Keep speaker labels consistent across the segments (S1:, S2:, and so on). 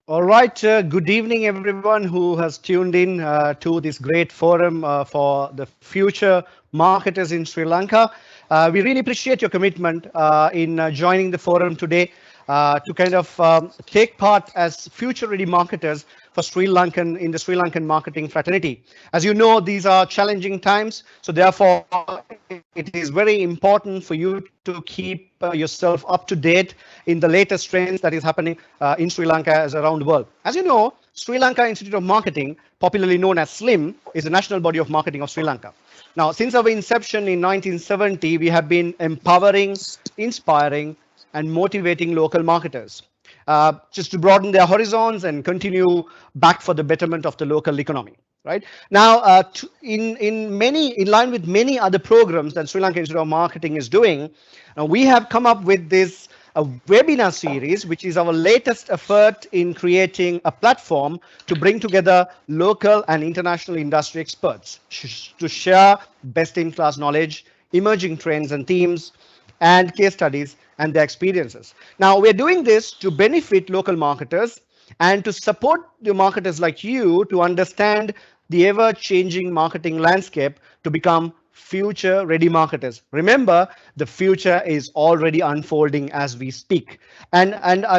S1: All right, good evening, everyone who has tuned in to this great forum for the future marketers in Sri Lanka. We really appreciate your commitment in joining the forum today to kind of take part as future-ready marketers for Sri Lankan in the Sri Lankan marketing fraternity. As you know, these are challenging times, so therefore it is very important for you to keep yourself up to date in the latest trends that is happening in Sri Lanka as around the world. As you know, Sri Lanka Institute of Marketing, popularly known as SLIM, is the national body of marketing of Sri Lanka. Now, since our inception in 1970, we have been empowering, inspiring, and motivating local marketers just to broaden their horizons and continue back for the betterment of the local economy. Right now, in line with many other programs that Sri Lanka Institute of Marketing is doing, we have come up with this webinar series, which is our latest effort in creating a platform to bring together local and international industry experts to share best-in-class knowledge, emerging trends and themes, and case studies and their experiences. Now, we're doing this to benefit local marketers and to support the marketers like you to understand the ever-changing marketing landscape to become future-ready marketers. Remember, the future is already unfolding as we speak. And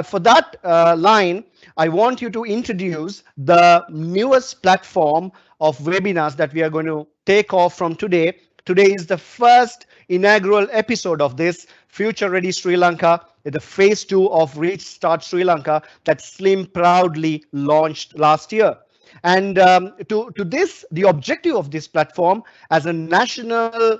S1: for that line, I want you to introduce the newest platform of webinars that we are going to take off from today. Today is the first inaugural episode of this Future Ready Sri Lanka, the phase 2 of Reach Start Sri Lanka that Slim proudly launched last year. And to this, the objective of this platform as a national,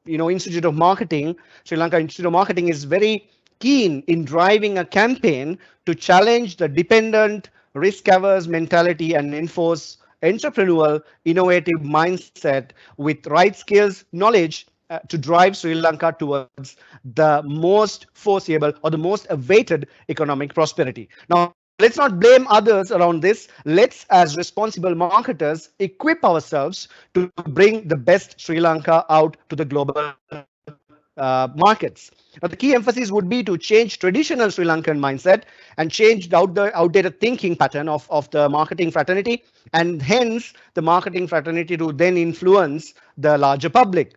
S1: Institute of Marketing, Sri Lanka Institute of Marketing is very keen in driving a campaign to challenge the dependent, risk-averse mentality and enforce entrepreneurial, innovative mindset with right skills, knowledge to drive Sri Lanka towards the most foreseeable or the most awaited economic prosperity. Now, let's not blame others around this. Let's, as responsible marketers, equip ourselves to bring the best Sri Lanka out to the global markets. Now, the key emphasis would be to change traditional Sri Lankan mindset and change the outdated thinking pattern of the marketing fraternity, and hence the marketing fraternity to then influence the larger public.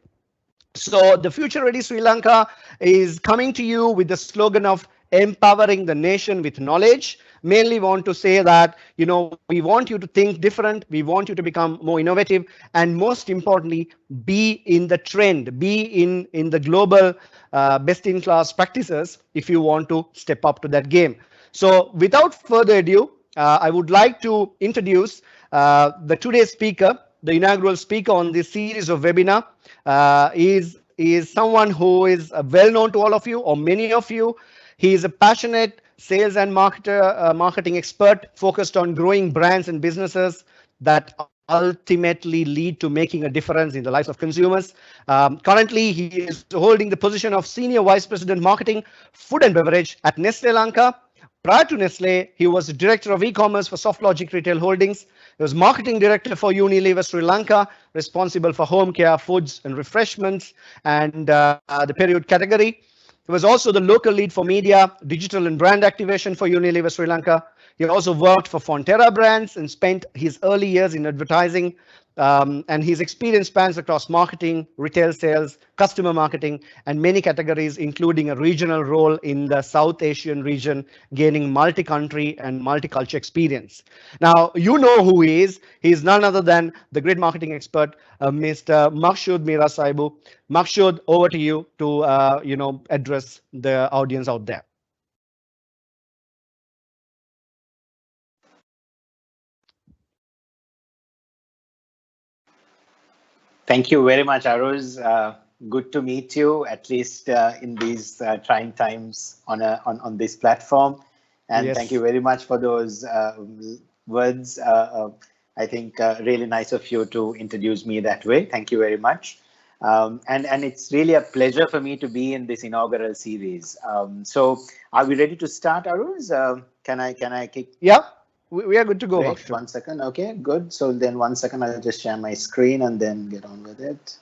S1: So the Future Ready Sri Lanka is coming to you with the slogan of empowering the nation with knowledge. Mainly want to say that, we want you to think different. We want you to become more innovative, and most importantly, be in the trend, be in the global best-in-class practices if you want to step up to that game. So without further ado, I would like to introduce the today's speaker. The inaugural speaker on this series of webinar is someone who is well known to all of you or many of you. He is a passionate sales and marketing expert focused on growing brands and businesses that ultimately lead to making a difference in the lives of consumers. Currently, he is holding the position of Senior Vice President Marketing, Food and Beverage at Nestle Lanka. Prior to Nestle, he was the Director of E-commerce for SoftLogic Retail Holdings. He was Marketing Director for Unilever Sri Lanka, responsible for home care, foods and refreshments, and the period category. He was also the local lead for media, digital and brand activation for Unilever Sri Lanka. He also worked for Fonterra Brands and spent his early years in advertising. And his experience spans across marketing, retail sales, customer marketing, and many categories, including a regional role in the South Asian region, gaining multi-country and multicultural experience. Now, you know who he is. He is none other than the great marketing expert, Mr. Makshoodh Meerasaibu. Makshoodh, over to you to address the audience out there.
S2: Thank you very much, Aruz. Good to meet you, at least in these trying times on this platform. And yes, thank you very much for those words. I think really nice of you to introduce me that way. Thank you very much. And it's really a pleasure for me to be in this inaugural series. So are we ready to start, Aruz? Can I kick?
S1: Yeah. We are good to go,
S2: Great.
S1: Makshoodh.
S2: 1 second. Okay, good. So then 1 second, I'll just share my screen and then get on with it.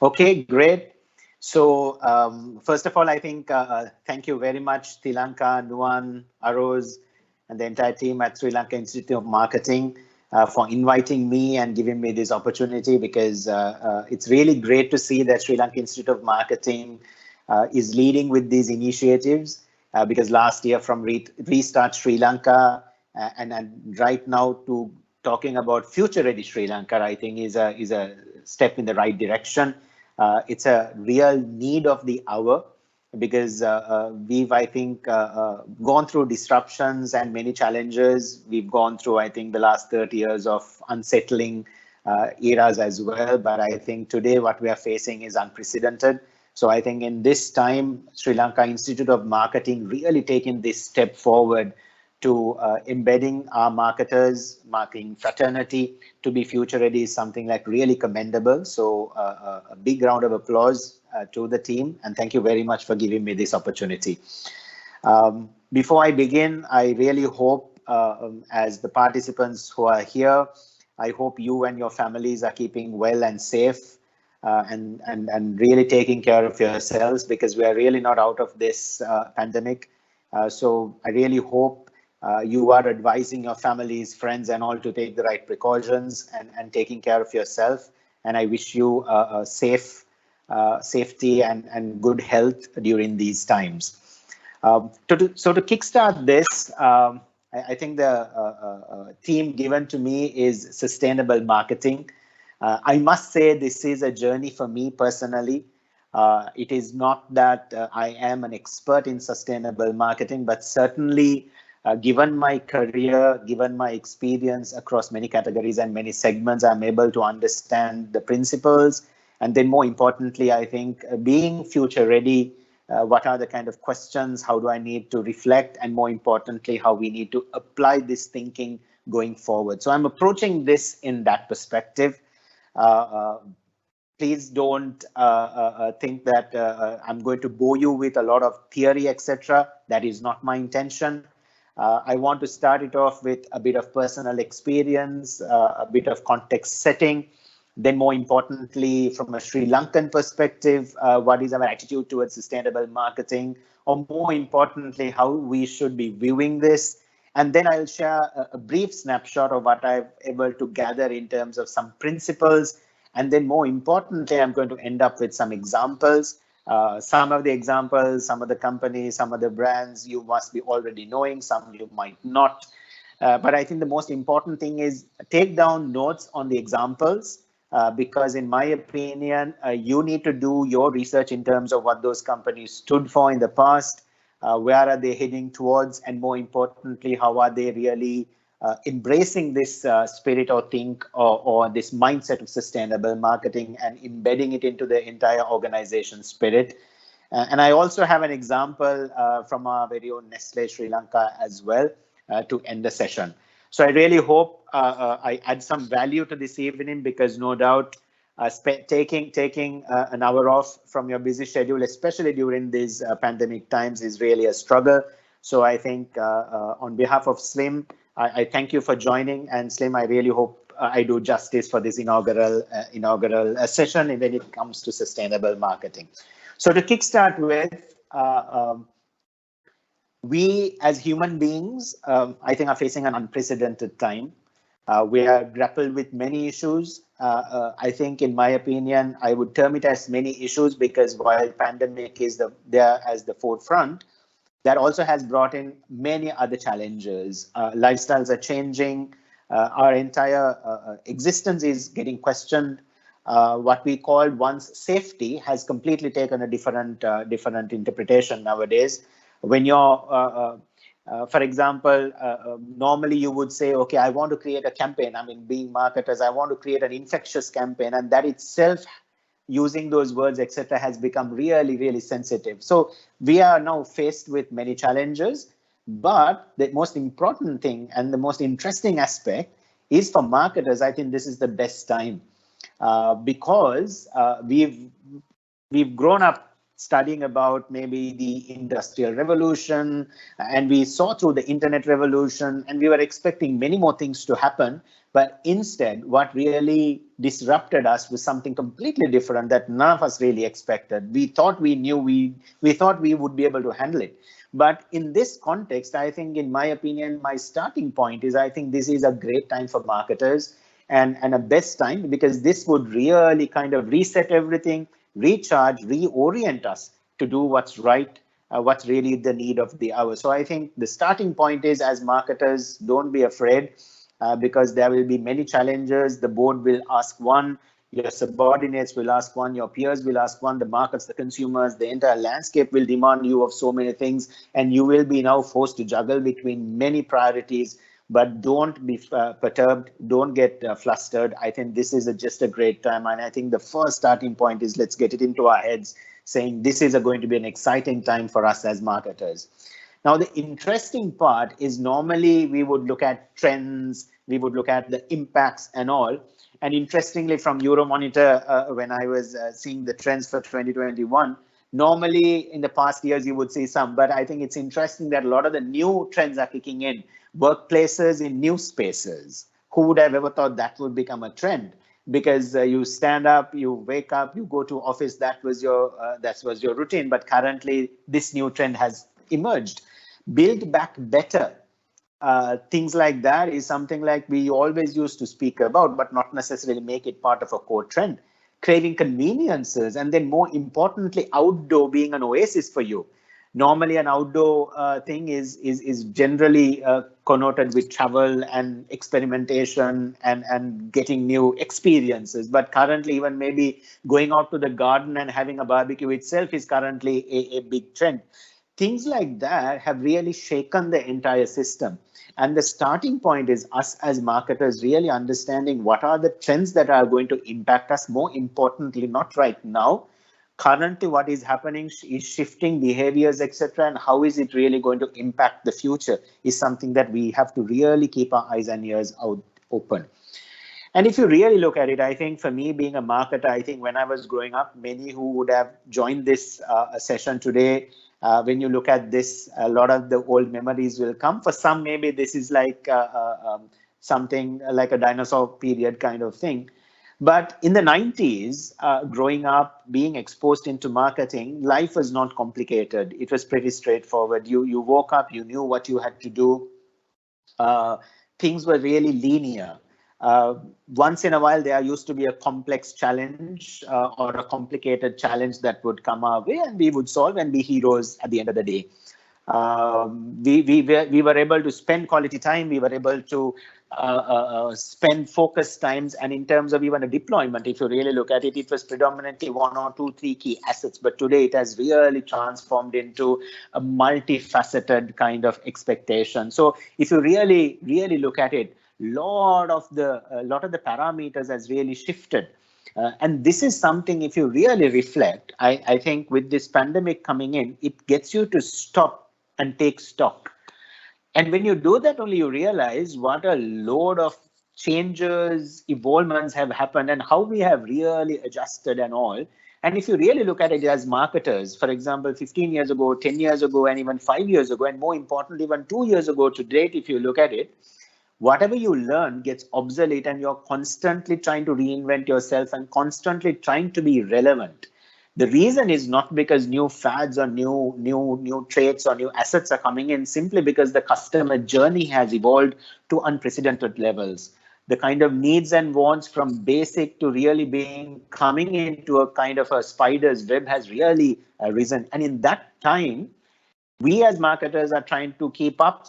S2: Okay, great. So first of all, I think thank you very much, Tilanka, Nuan, Aroz, and the entire team at Sri Lanka Institute of Marketing for inviting me and giving me this opportunity, because it's really great to see that Sri Lanka Institute of Marketing is leading with these initiatives, because last year from Restart Sri Lanka and right now to talking about Future Ready Sri Lanka, I think is a step in the right direction. It's a real need of the hour, because we've, I think, gone through disruptions and many challenges. We've gone through, I think, the last 30 years of unsettling eras as well. But I think today what we are facing is unprecedented. So I think in this time, Sri Lanka Institute of Marketing really taking this step forward to embedding our marketers, marketing fraternity to be future ready is something like really commendable. So a big round of applause to the team, and thank you very much for giving me this opportunity. Before I begin, I really hope, as the participants who are here, I hope you and your families are keeping well and safe, and really taking care of yourselves, because we are really not out of this pandemic. So I really hope you are advising your families, friends, and all to take the right precautions and taking care of yourself. And I wish you a safe safety and good health during these times. So to kickstart this, I think the theme given to me is sustainable marketing. I must say this is a journey for me personally. It is not that I am an expert in sustainable marketing, but certainly given my career, given my experience across many categories and many segments, I'm able to understand the principles. And then more importantly, I think being future ready, what are the kind of questions, how do I need to reflect, and more importantly, how we need to apply this thinking going forward. So I'm approaching this in that perspective. Please don't think that I'm going to bore you with a lot of theory, etc. That is not my intention. I want to start it off with a bit of personal experience, a bit of context setting. Then more importantly, from a Sri Lankan perspective, what is our attitude towards sustainable marketing? Or more importantly, how we should be viewing this. And then I'll share a brief snapshot of what I've able to gather in terms of some principles. And then more importantly, I'm going to end up with some examples. Some of the examples, some of the companies, some of the brands you must be already knowing, some you might not. But I think the most important thing is take down notes on the examples, because in my opinion, you need to do your research in terms of what those companies stood for in the past, where are they heading towards, and more importantly, how are they really embracing this spirit or think or this mindset of sustainable marketing and embedding it into the entire organization spirit. And I also have an example from our very own Nestle Sri Lanka as well to end the session. So I really hope I add some value to this evening, because no doubt taking an hour off from your busy schedule, especially during these pandemic times, is really a struggle. So I think on behalf of Slim, I thank you for joining, and Slim, I really hope I do justice for this inaugural session when it comes to sustainable marketing. So to kickstart with, we as human beings, I think, are facing an unprecedented time. We are grappled with many issues. I think, in my opinion, I would term it as many issues, because while pandemic is there as the forefront, that also has brought in many other challenges. Lifestyles are changing. Our entire existence is getting questioned. What we called once safety has completely taken a different interpretation nowadays. When for example, normally you would say, okay, I want to create a campaign. I mean, being marketers, I want to create an infectious campaign, and that itself, using those words, etc., has become really, really sensitive. So we are now faced with many challenges, but the most important thing and the most interesting aspect is for marketers, I think this is the best time because we've grown up studying about maybe the industrial revolution, and we saw through the internet revolution, and we were expecting many more things to happen. But instead, what really disrupted us was something completely different that none of us really expected. We thought we knew, we thought we would be able to handle it. But in this context, I think, in my opinion, my starting point is I think this is a great time for marketers, and a best time, because this would really kind of reset everything, recharge, reorient us to do what's right, what's really the need of the hour. So I think the starting point is, as marketers, don't be afraid, because there will be many challenges. The board will ask one, your subordinates will ask one, your peers will ask one, the markets, the consumers, the entire landscape will demand you of so many things, and you will be now forced to juggle between many priorities. But don't be perturbed, don't get flustered. I think this is just a great time, and I think the first starting point is, let's get it into our heads, saying this is going to be an exciting time for us as marketers. Now, the interesting part is, normally we would look at trends, we would look at the impacts and all. And interestingly, from Euromonitor, when I was seeing the trends for 2021, normally in the past years you would see some, but I think it's interesting that a lot of the new trends are kicking in. Workplaces in new spaces. Who would have ever thought that would become a trend? Because you stand up, you wake up, you go to office, that was your routine. But currently, this new trend has emerged. Build back better. Things like that is something like we always used to speak about, but not necessarily make it part of a core trend. Craving conveniences, and then more importantly, outdoor being an oasis for you. Normally, an outdoor thing is generally connoted with travel and experimentation and getting new experiences. But currently, even maybe going out to the garden and having a barbecue itself is currently a big trend. Things like that have really shaken the entire system. And the starting point is us as marketers really understanding what are the trends that are going to impact us, more importantly, not right now. Currently, what is happening is shifting behaviors, etc. And how is it really going to impact the future is something that we have to really keep our eyes and ears out open. And if you really look at it, I think for me, being a marketer, I think when I was growing up, many who would have joined this session today, when you look at this, a lot of the old memories will come. For some, maybe this is like something like a dinosaur period kind of thing. But in the 90s, growing up, being exposed into marketing, life was not complicated. It was pretty straightforward. You woke up, you knew what you had to do. Things were really linear. Once in a while, there used to be a complex challenge or a complicated challenge that would come our way, and we would solve and be heroes at the end of the day. We were able to spend quality time. We were able to spend focused times. And in terms of even a deployment, if you really look at it, it was predominantly 1 or 2, 3 key assets. But today it has really transformed into a multifaceted kind of expectation. So if you really look at it, lot of the parameters has really shifted. And this is something, if you really reflect, I think with this pandemic coming in, it gets you to stop and take stock. And when you do that, only you realize what a load of changes, evolvements have happened and how we have really adjusted and all. And if you really look at it as marketers, for example, 15 years ago, 10 years ago, and even 5 years ago, and more importantly, even 2 years ago to date, if you look at it, whatever you learn gets obsolete, and you're constantly trying to reinvent yourself and constantly trying to be relevant. The reason is not because new fads or new traits or new assets are coming in, simply because the customer journey has evolved to unprecedented levels. The kind of needs and wants from basic to really coming into a kind of a spider's web has really risen. And in that time, we as marketers are trying to keep up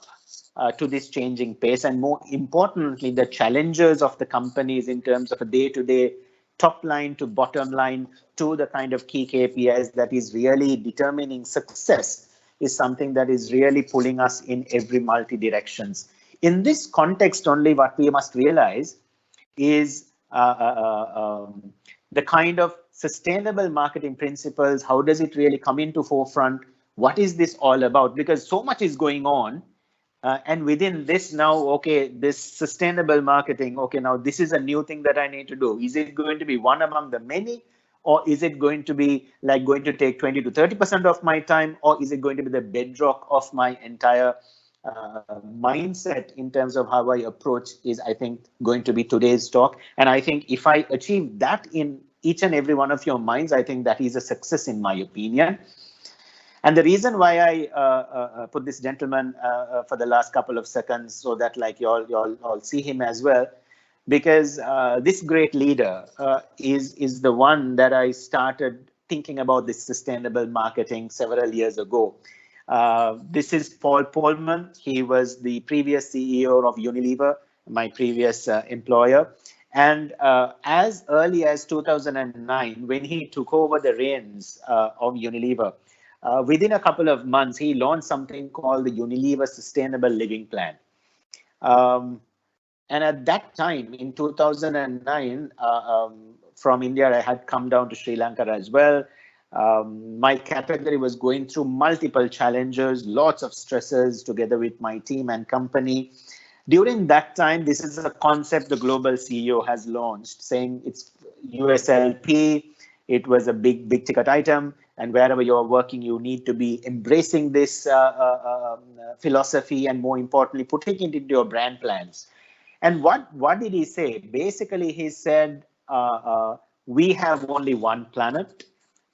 S2: to this changing pace, and more importantly, the challenges of the companies in terms of a day-to-day top line to bottom line to the kind of key KPIs that is really determining success is something that is really pulling us in every multi directions. In this context, only what we must realize is the kind of sustainable marketing principles. How does it really come into forefront? What is this all about? Because so much is going on. And within this now, okay, this sustainable marketing, okay, now this is a new thing that I need to do. Is it going to be one among the many, or is it going to be like going to take 20 to 30% of my time, or is it going to be the bedrock of my entire mindset in terms of how I approach is, I think, going to be today's talk. And I think if I achieve that in each and every one of your minds, I think that is a success in my opinion. And the reason why I put this gentleman for the last couple of seconds, so that like you all see him as well, because this great leader is the one that I started thinking about this sustainable marketing several years ago. This is Paul Polman. He was the previous CEO of Unilever, my previous employer. And as early as 2009, when he took over the reins of Unilever, within a couple of months, he launched something called the Unilever Sustainable Living Plan. And at that time, in 2009, from India, I had come down to Sri Lanka as well. My category was going through multiple challenges, lots of stresses together with my team and company. During that time, this is a concept the global CEO has launched, saying it's USLP. It was a big ticket item. And wherever you're working, you need to be embracing this philosophy and, more importantly, putting it into your brand plans. And what did he say? Basically, he said, we have only one planet,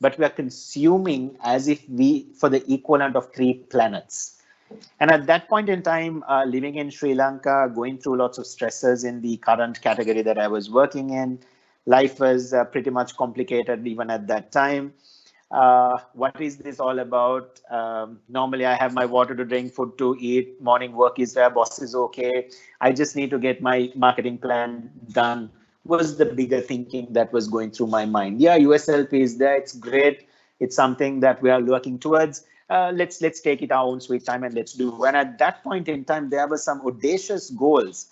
S2: but we are consuming as if we for the equivalent of 3 planets. And at that point in time, living in Sri Lanka, going through lots of stresses in the current category that I was working in, life was pretty much complicated even at that time. What is this all about? Normally, I have my water to drink, food to eat, morning work is there, boss is okay. I just need to get my marketing plan done, was the bigger thinking that was going through my mind. Yeah, USLP is there, it's great. It's something that we are working towards. Let's take it our own sweet time and let's do. And at that point in time, there were some audacious goals.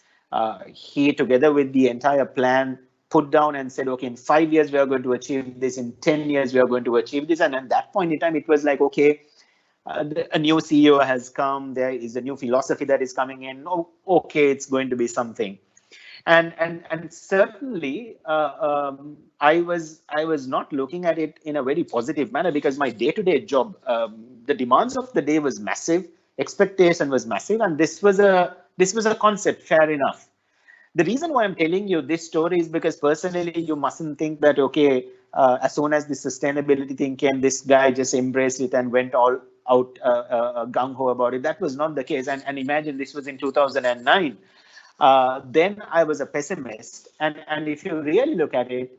S2: He, together with the entire plan, put down and said, okay, in 5 years, we are going to achieve this. In 10 years, we are going to achieve this. And at that point in time, it was like, okay, a new CEO has come. There is a new philosophy that is coming in. Oh, okay, it's going to be something. And certainly, I was not looking at it in a very positive manner, because my day-to-day job, the demands of the day was massive, expectation was massive, and this was a concept. Fair enough. The reason why I'm telling you this story is because personally, you mustn't think that, okay, as soon as the sustainability thing came, this guy just embraced it and went all out gung-ho about it. That was not the case. And imagine this was in 2009. Then I was a pessimist. And if you really look at it,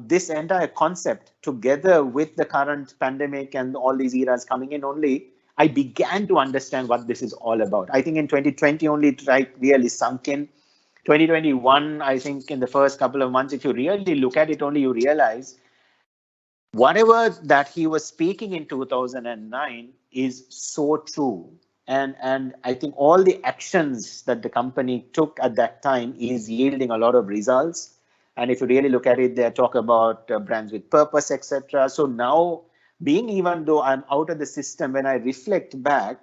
S2: this entire concept, together with the current pandemic and all these eras coming in only, I began to understand what this is all about. I think in 2020 only it really sunk in. 2021, I think in the first couple of months, if you really look at it only, you realize whatever that he was speaking in 2009 is so true. And I think all the actions that the company took at that time is yielding a lot of results. And if you really look at it, they talk about brands with purpose, etc. So now, being, even though I'm out of the system, when I reflect back,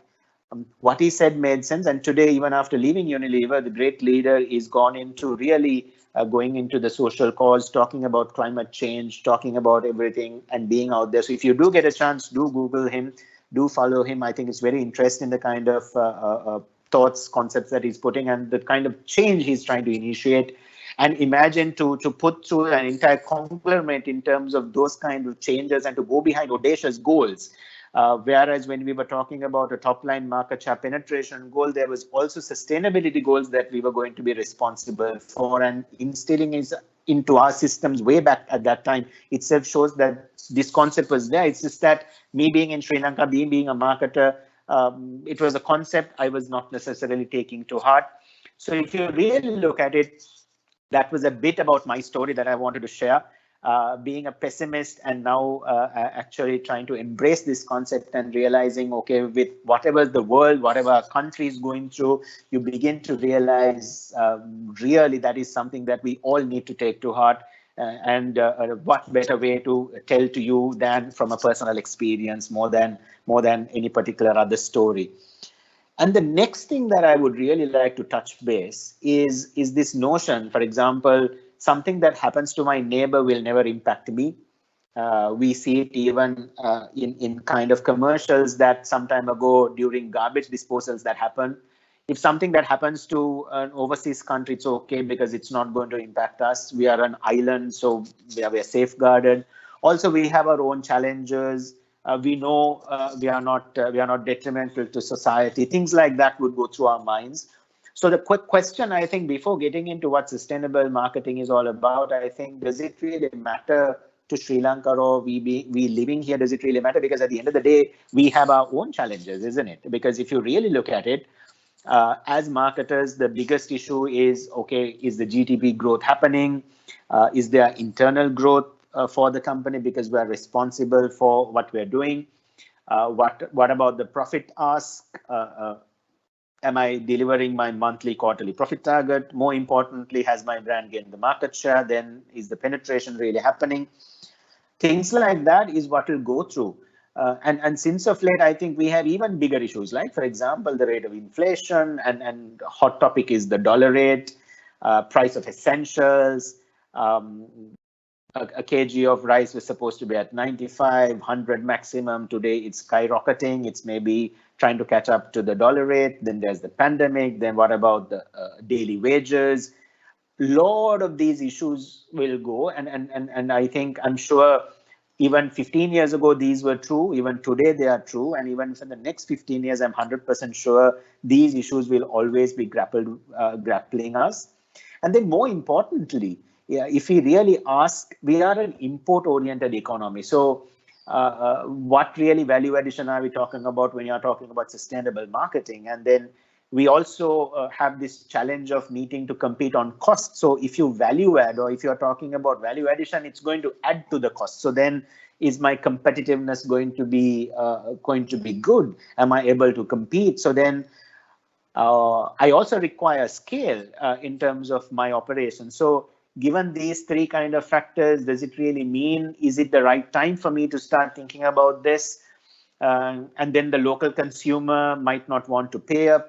S2: what he said made sense. And today, even after leaving Unilever, the great leader is gone into really going into the social cause, talking about climate change, talking about everything, and being out there. So if you do get a chance, do Google him, do follow him. I think it's very interesting, the kind of thoughts, concepts that he's putting, and the kind of change he's trying to initiate. And imagine to put through an entire conglomerate in terms of those kind of changes, and to go behind audacious goals. Whereas when we were talking about a top-line market share penetration goal, there was also sustainability goals that we were going to be responsible for, and instilling into our systems way back at that time itself shows that this concept was there. It's just that me being in Sri Lanka, being a marketer, it was a concept I was not necessarily taking to heart. So if you really look at it, that was a bit about my story that I wanted to share. Being a pessimist and now actually trying to embrace this concept and realizing, okay, with whatever the world, whatever our country is going through, you begin to realize really that is something that we all need to take to heart. And what better way to tell to you than from a personal experience, more than any particular other story. And the next thing that I would really like to touch base is this notion, for example, something that happens to my neighbor will never impact me. We see it even in kind of commercials that some time ago during garbage disposals that happen. If something that happens to an overseas country, it's okay because it's not going to impact us. We are an island, so we are safeguarded. Also, we have our own challenges. We know we are not detrimental to society. Things like that would go through our minds. So the quick question, I think, before getting into what sustainable marketing is all about, I think, does it really matter to Sri Lanka, or we living here? Does it really matter? Because at the end of the day, we have our own challenges, isn't it? Because if you really look at it, as marketers, the biggest issue is, okay, is the GDP growth happening? Is there internal growth for the company because we are responsible for what we're doing? What about the profit ask? Am I delivering my monthly, quarterly profit target? More importantly, has my brand gained the market share? Then is the penetration really happening? Things like that is what will go through. And since of late, I think we have even bigger issues, like, for example, the rate of inflation, and hot topic is the dollar rate, price of essentials. A kg of rice was supposed to be at 95, 100 maximum. Today, it's skyrocketing. It's maybe trying to catch up to the dollar rate. Then there's the pandemic. Then what about the daily wages? Lot of these issues will go, and I think, I'm sure even 15 years ago these were true, even today they are true, and even for the next 15 years I'm 100% sure these issues will always be grappling us. And then more importantly, yeah, if we really ask, we are an import oriented economy, so what really value addition are we talking about when you're talking about sustainable marketing? And then we also have this challenge of needing to compete on cost. So if you value add, or if you're talking about value addition, it's going to add to the cost. So then, is my competitiveness going to be good? Am I able to compete? So then I also require scale in terms of my operation. So given these three kind of factors, does it really mean, is it the right time for me to start thinking about this? And then the local consumer might not want to pay a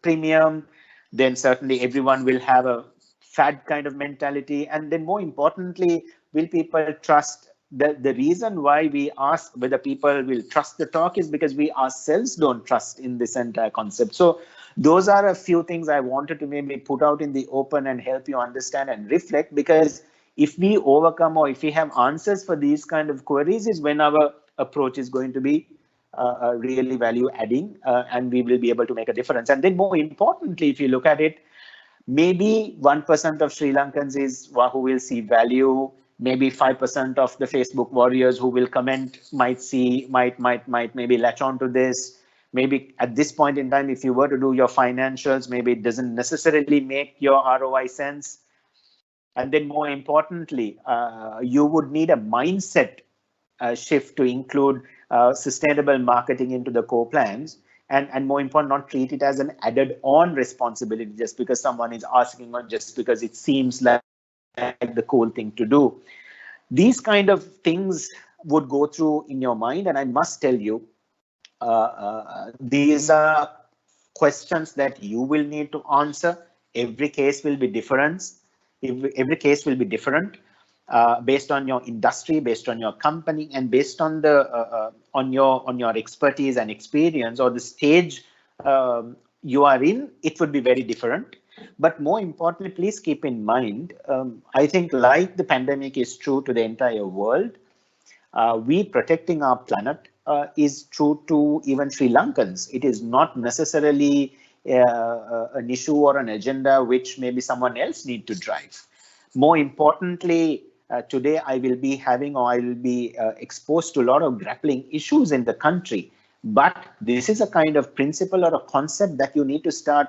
S2: premium. Then certainly everyone will have a fad kind of mentality. And then more importantly, will people trust? The reason why we ask whether people will trust the talk is because we ourselves don't trust in this entire concept. So those are a few things I wanted to maybe put out in the open and help you understand and reflect, because if we overcome, or if we have answers for these kind of queries, is when our approach is going to be really value adding, and we will be able to make a difference. And then more importantly, if you look at it, maybe 1% of Sri Lankans is who will see value. Maybe 5% of the Facebook warriors who will comment might maybe latch on to this. Maybe at this point in time, if you were to do your financials, maybe it doesn't necessarily make your ROI sense. And then more importantly, you would need a mindset shift to include sustainable marketing into the core plans. And more important, not treat it as an added on responsibility just because someone is asking, or just because it seems like the cool thing to do. These kind of things would go through in your mind. And I must tell you, these are questions that you will need to answer. Every case will be different. Every case will be different based on your industry, based on your company, and based on the on your expertise and experience, or the stage you are in. It would be very different. But more importantly, please keep in mind, I think, like the pandemic is true to the entire world, we protecting our planet is true to even Sri Lankans. It is not necessarily an issue or an agenda which maybe someone else need to drive. More importantly, today I will be having, or I will be exposed to a lot of grappling issues in the country. But this is a kind of principle or a concept that you need to start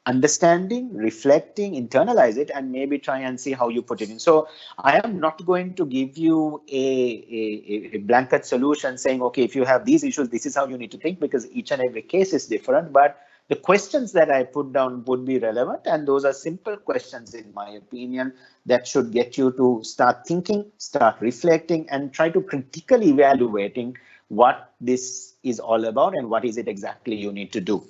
S2: understanding, reflecting, internalize it, and maybe try and see how you put it in. So I am not going to give you a blanket solution saying, okay, if you have these issues, this is how you need to think, because each and every case is different. But the questions that I put down would be relevant, and those are simple questions, in my opinion, that should get you to start thinking, start reflecting, and try to critically evaluating what this is all about and what is it exactly you need to do.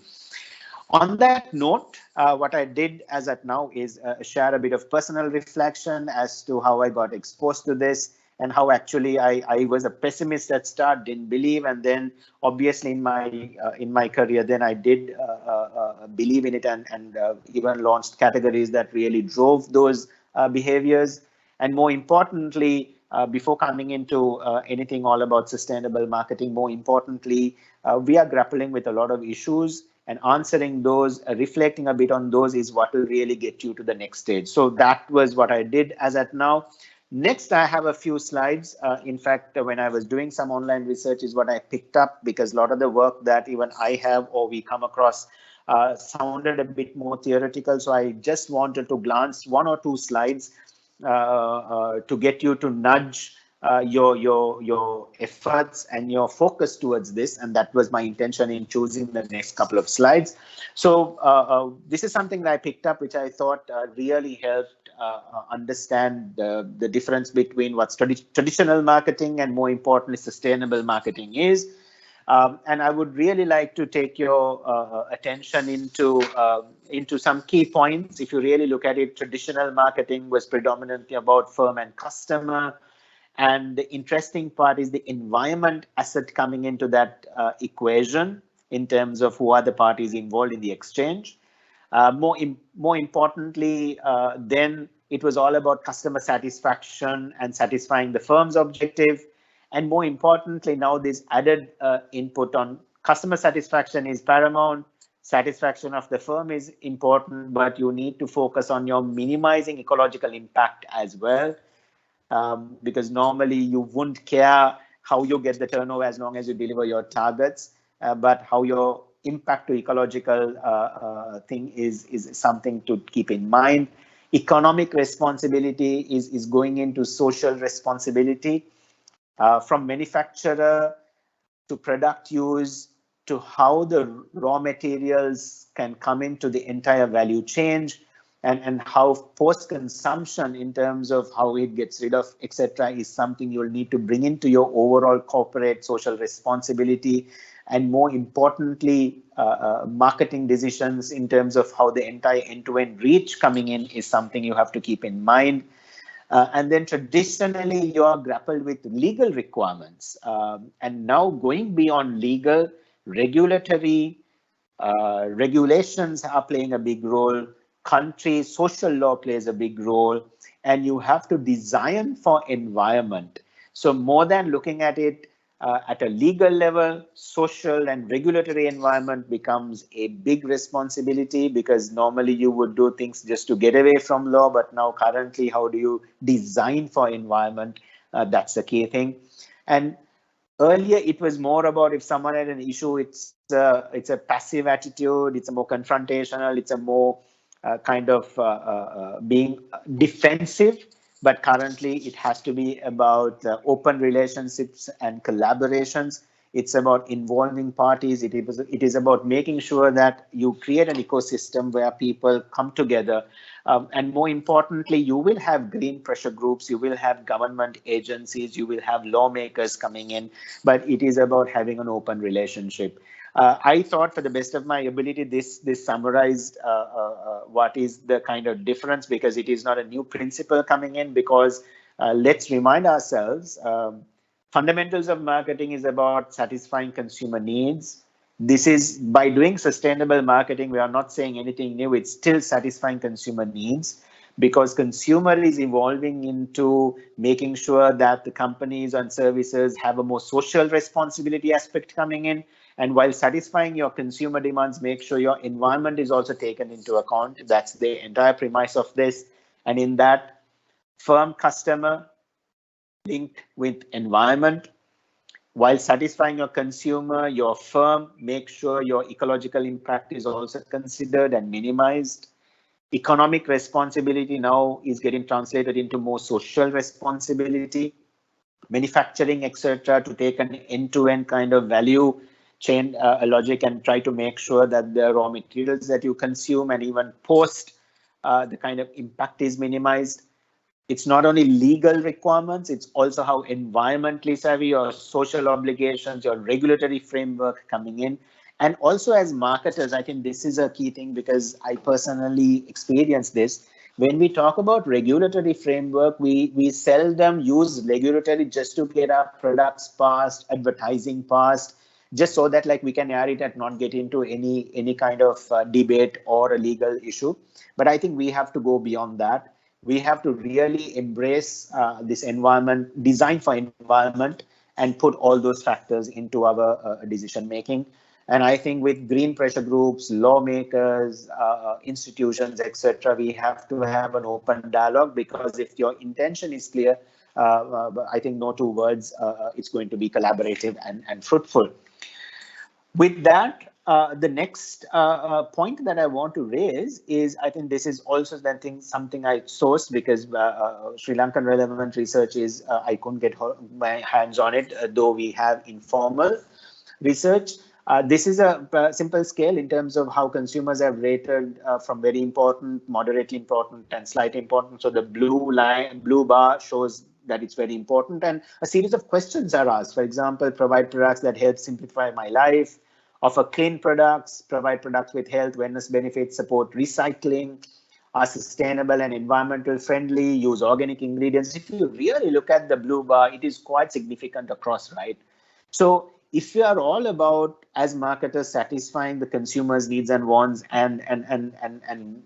S2: On that note, what I did as at now is share a bit of personal reflection as to how I got exposed to this and how actually I was a pessimist at start, didn't believe, and then obviously in my career, then I did believe in it and even launched categories that really drove those behaviors. And more importantly, before coming into anything all about sustainable marketing, more importantly, we are grappling with a lot of issues, and answering those, reflecting a bit on those is what will really get you to the next stage. So that was what I did as at now. Next, I have a few slides. In fact, when I was doing some online research is what I picked up, because a lot of the work that even I have or we come across sounded a bit more theoretical. So I just wanted to glance one or two slides to get you to nudge your efforts and your focus towards this, and that was my intention in choosing the next couple of slides. So this is something that I picked up, which I thought really helped understand the difference between what's traditional marketing and, more importantly, sustainable marketing is. And I would really like to take your attention into some key points. If you really look at it, traditional marketing was predominantly about firm and customer. And the interesting part is the environment asset coming into that equation in terms of who are the parties involved in the exchange. More importantly, then it was all about customer satisfaction and satisfying the firm's objective. And more importantly, now this added input on customer satisfaction is paramount. Satisfaction of the firm is important, but you need to focus on your minimizing ecological impact as well. Because normally you wouldn't care how you get the turnover as long as you deliver your targets, but how your impact to ecological thing is something to keep in mind. Economic responsibility is going into social responsibility, from manufacturer to product use to how the raw materials can come into the entire value chain, and how post-consumption in terms of how it gets rid of, etc., is something you'll need to bring into your overall corporate social responsibility. And more importantly, marketing decisions in terms of how the entire end-to-end reach coming in is something you have to keep in mind. And then traditionally, you are grappled with legal requirements. And now going beyond legal, regulatory regulations are playing a big role. Country social law plays a big role, and you have to design for environment. So more than looking at it at a legal level, social and regulatory environment becomes a big responsibility, because normally you would do things just to get away from law, but now currently, how do you design for environment? That's the key thing. And earlier, it was more about if someone had an issue, it's a passive attitude, it's a more confrontational, it's a more kind of being defensive. But currently, it has to be about open relationships and collaborations. It's about involving parties. It is about making sure that you create an ecosystem where people come together. And more importantly, you will have green pressure groups, you will have government agencies, you will have lawmakers coming in, but it is about having an open relationship. I thought, for the best of my ability, this summarized what is the kind of difference, because it is not a new principle coming in, because let's remind ourselves, fundamentals of marketing is about satisfying consumer needs. This is, by doing sustainable marketing, we are not saying anything new, it's still satisfying consumer needs, because consumer is evolving into making sure that the companies and services have a more social responsibility aspect coming in. And while satisfying your consumer demands, make sure your environment is also taken into account. That's the entire premise of this. And in that, firm customer linked with environment. While satisfying your consumer, your firm, make sure your ecological impact is also considered and minimized. Economic responsibility now is getting translated into more social responsibility. Manufacturing, etc., to take an end-to-end kind of value chain logic and try to make sure that the raw materials that you consume and even post the kind of impact is minimized. It's not only legal requirements, it's also how environmentally savvy your social obligations, your regulatory framework coming in. And also as marketers, I think this is a key thing because I personally experienced this. When we talk about regulatory framework, we seldom use regulatory just to get our products passed, advertising passed, just so that like we can air it and not get into any kind of debate or a legal issue. But I think we have to go beyond that. We have to really embrace this environment, design for environment, and put all those factors into our decision making. And I think with green pressure groups, lawmakers, institutions, etc., we have to have an open dialogue, because if your intention is clear, I think no two words, it's going to be collaborative and fruitful. With that, the next point that I want to raise is, I think this is also something I sourced, because Sri Lankan relevant research is, I couldn't get my hands on it, though we have informal research. This is a simple scale in terms of how consumers have rated from very important, moderately important, and slightly important. So the blue bar shows that it's very important, and a series of questions are asked. For example, provide products that help simplify my life, offer clean products, provide products with health, wellness benefits, support recycling, are sustainable and environmental friendly, use organic ingredients. If you really look at the blue bar, it is quite significant across, right? So if we are all about, as marketers, satisfying the consumers' needs and wants and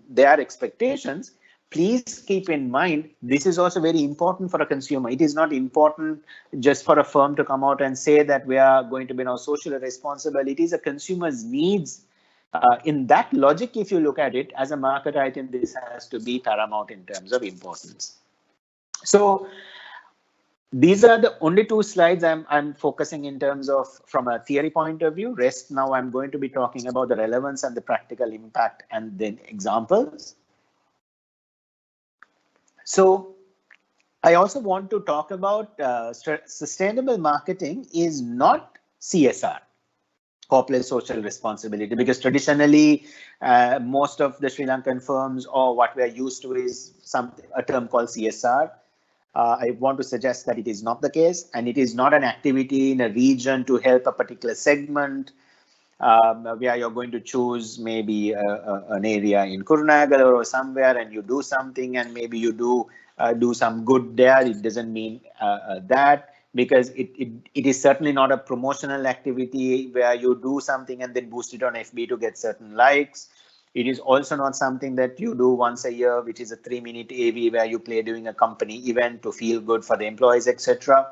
S2: their expectations, please keep in mind, this is also very important for a consumer. It is not important just for a firm to come out and say that we are going to be now socially responsible. It is a consumer's needs. In that logic, if you look at it, as a marketer, I think this has to be paramount in terms of importance. So these are the only two slides I'm focusing in terms of from a theory point of view. Rest now I'm going to be talking about the relevance and the practical impact and then examples. So I also want to talk about sustainable marketing is not CSR, corporate social responsibility, because traditionally most of the Sri Lankan firms, or what we are used to, is a term called CSR. I want to suggest that it is not the case, and it is not an activity in a region to help a particular segment, where you're going to choose maybe an area in Kurunagalar or somewhere, and you do something, and maybe you do some good there. It doesn't mean that, because it is certainly not a promotional activity where you do something and then boost it on FB to get certain likes. It is also not something that you do once a year, which is a 3-minute AV where you play during a company event to feel good for the employees, etc.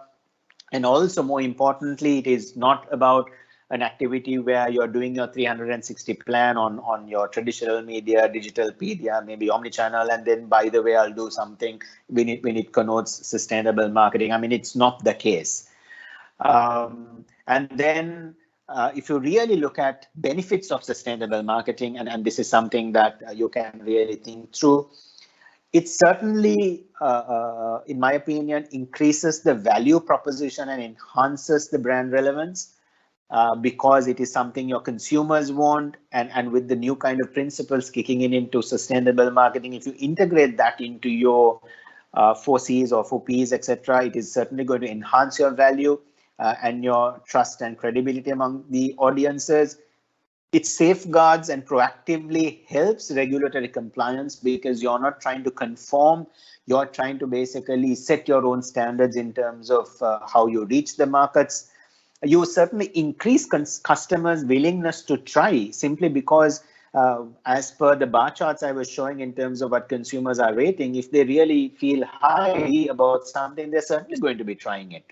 S2: And also, more importantly, it is not about an activity where you're doing your 360 plan on your traditional media, digital media, maybe omnichannel, and then, by the way, I'll do something when it connotes sustainable marketing. I mean, it's not the case. And then if you really look at benefits of sustainable marketing, and this is something that you can really think through, it certainly, in my opinion, increases the value proposition and enhances the brand relevance, because it is something your consumers want. And with the new kind of principles kicking in into sustainable marketing, if you integrate that into your 4Cs or 4Ps, etc., it is certainly going to enhance your value and your trust and credibility among the audiences. It safeguards and proactively helps regulatory compliance, because you're not trying to conform, you're trying to basically set your own standards in terms of how you reach the markets. You certainly increase customers' willingness to try, simply because as per the bar charts I was showing in terms of what consumers are rating, if they really feel highly about something, they're certainly going to be trying it.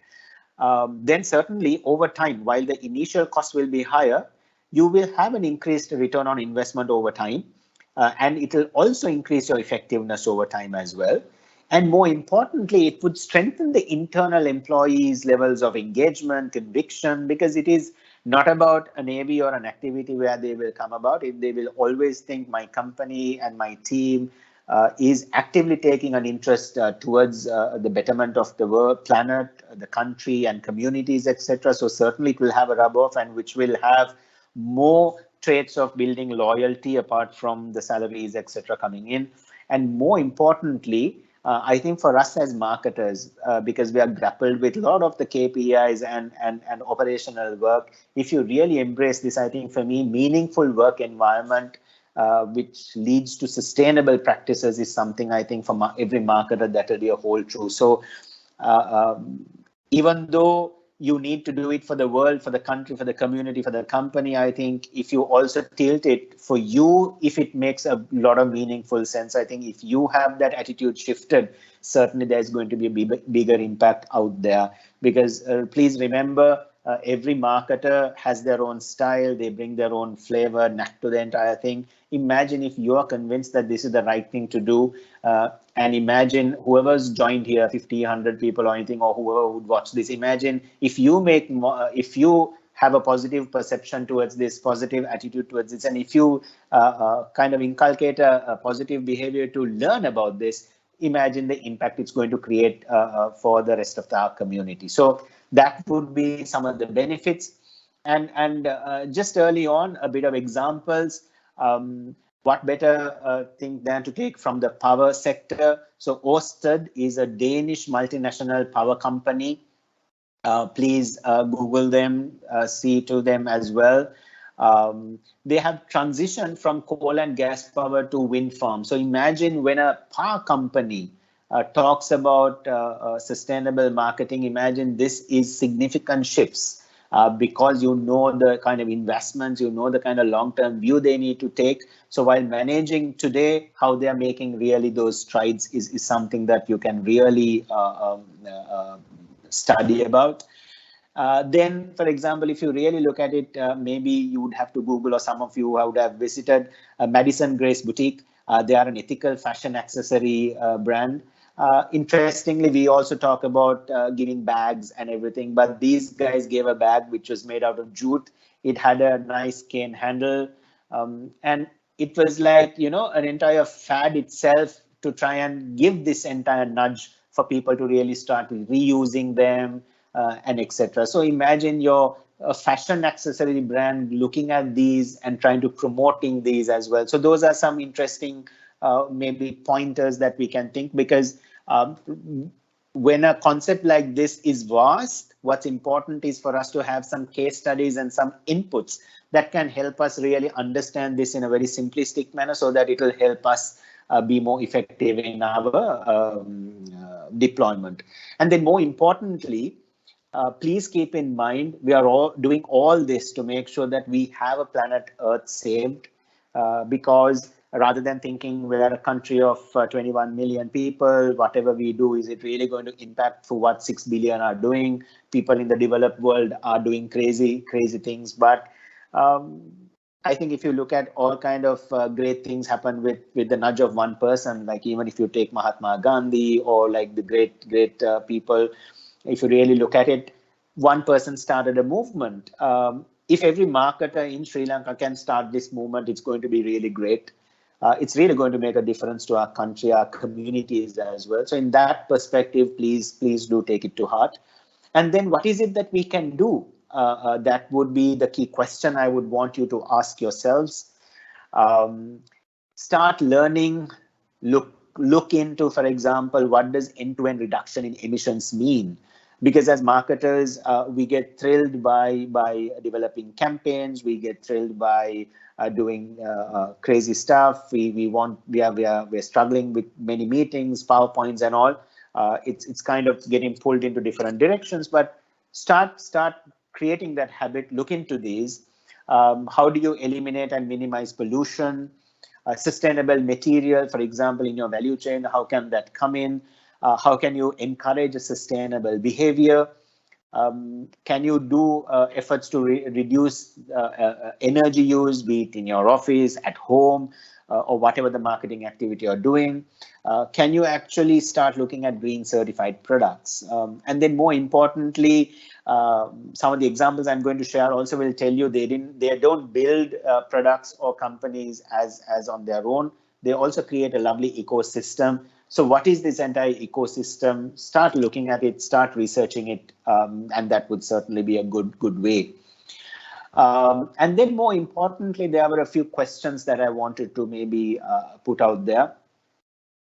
S2: Then certainly over time, while the initial cost will be higher, you will have an increased return on investment over time, and it will also increase your effectiveness over time as well. And more importantly, it would strengthen the internal employees' levels of engagement, conviction, because it is not about an AV or an activity where they will come about. They will always think my company and my team is actively taking an interest towards the betterment of the world, planet, the country, and communities, etc. So certainly it will have a rub-off, and which will have more traits of building loyalty apart from the salaries, etc., coming in. And more importantly, I think for us as marketers, because we are grappled with a lot of the KPIs and operational work, if you really embrace this, I think for me, meaningful work environment, which leads to sustainable practices is something I think for every marketer that will be a whole truth. So even though you need to do it for the world, for the country, for the community, for the company, I think if you also tilt it for you, if it makes a lot of meaningful sense, I think if you have that attitude shifted, certainly there's going to be a bigger impact out there. Because please remember, every marketer has their own style, they bring their own flavor, knack to the entire thing. Imagine if you are convinced that this is the right thing to do, and imagine whoever's joined here, 50, 100 people or anything, or whoever would watch this, imagine if you make more, if you have a positive perception towards this, positive attitude towards this, and if you kind of inculcate a positive behavior to learn about this, imagine the impact it's going to create for the rest of our community. So that would be some of the benefits. And just early on, a bit of examples. What better thing than to take from the power sector? So Ørsted is a Danish multinational power company. Please Google them, see to them as well. They have transitioned from coal and gas power to wind farms. So imagine when a power company talks about sustainable marketing, imagine this is significant shifts. Because you know the kind of investments, you know the kind of long-term view they need to take. So while managing today, how they are making really those strides is something that you can really study about. Then, for example, if you really look at it, maybe you would have to Google, or some of you would have visited Madison Grace Boutique. They are an ethical fashion accessory brand. Interestingly, we also talk about giving bags and everything, but these guys gave a bag which was made out of jute. It had a nice cane handle, and it was like, you know, an entire fad itself to try and give this entire nudge for people to really start reusing them, and etc. So imagine your fashion accessory brand looking at these and trying to promoting these as well. So those are some interesting maybe pointers that we can think, because when a concept like this is vast, what's important is for us to have some case studies and some inputs that can help us really understand this in a very simplistic manner, so that it will help us be more effective in our deployment. And then more importantly, please keep in mind, we are all doing all this to make sure that we have a planet Earth saved, because rather than thinking we're a country of 21 million people, whatever we do, is it really going to impact for what 6 billion are doing? People in the developed world are doing crazy things. But I think if you look at all kind of great things happen with the nudge of one person, like even if you take Mahatma Gandhi or like the great people, if you really look at it, one person started a movement. If every marketer in Sri Lanka can start this movement, it's going to be really great. It's really going to make a difference to our country, our communities as well. So in that perspective, please do take it to heart. And then what is it that we can do? That would be the key question I would want you to ask yourselves. Start learning, look into, for example, what does end-to-end reduction in emissions mean? Because as marketers, we get thrilled by developing campaigns. We get thrilled by doing crazy stuff. We're struggling with many meetings, PowerPoints, and all. It's kind of getting pulled into different directions. But start creating that habit. Look into these. How do you eliminate and minimize pollution? Sustainable material, for example, in your value chain, how can that come in? How can you encourage a sustainable behavior? Can you do efforts to reduce energy use, be it in your office, at home, or whatever the marketing activity you're doing? Can you actually start looking at green certified products? And then more importantly, some of the examples I'm going to share also will tell you they don't build products or companies as on their own. They also create a lovely ecosystem. So what is this entire ecosystem? Start looking at it, start researching it, and that would certainly be a good way. And then more importantly, there were a few questions that I wanted to maybe put out there.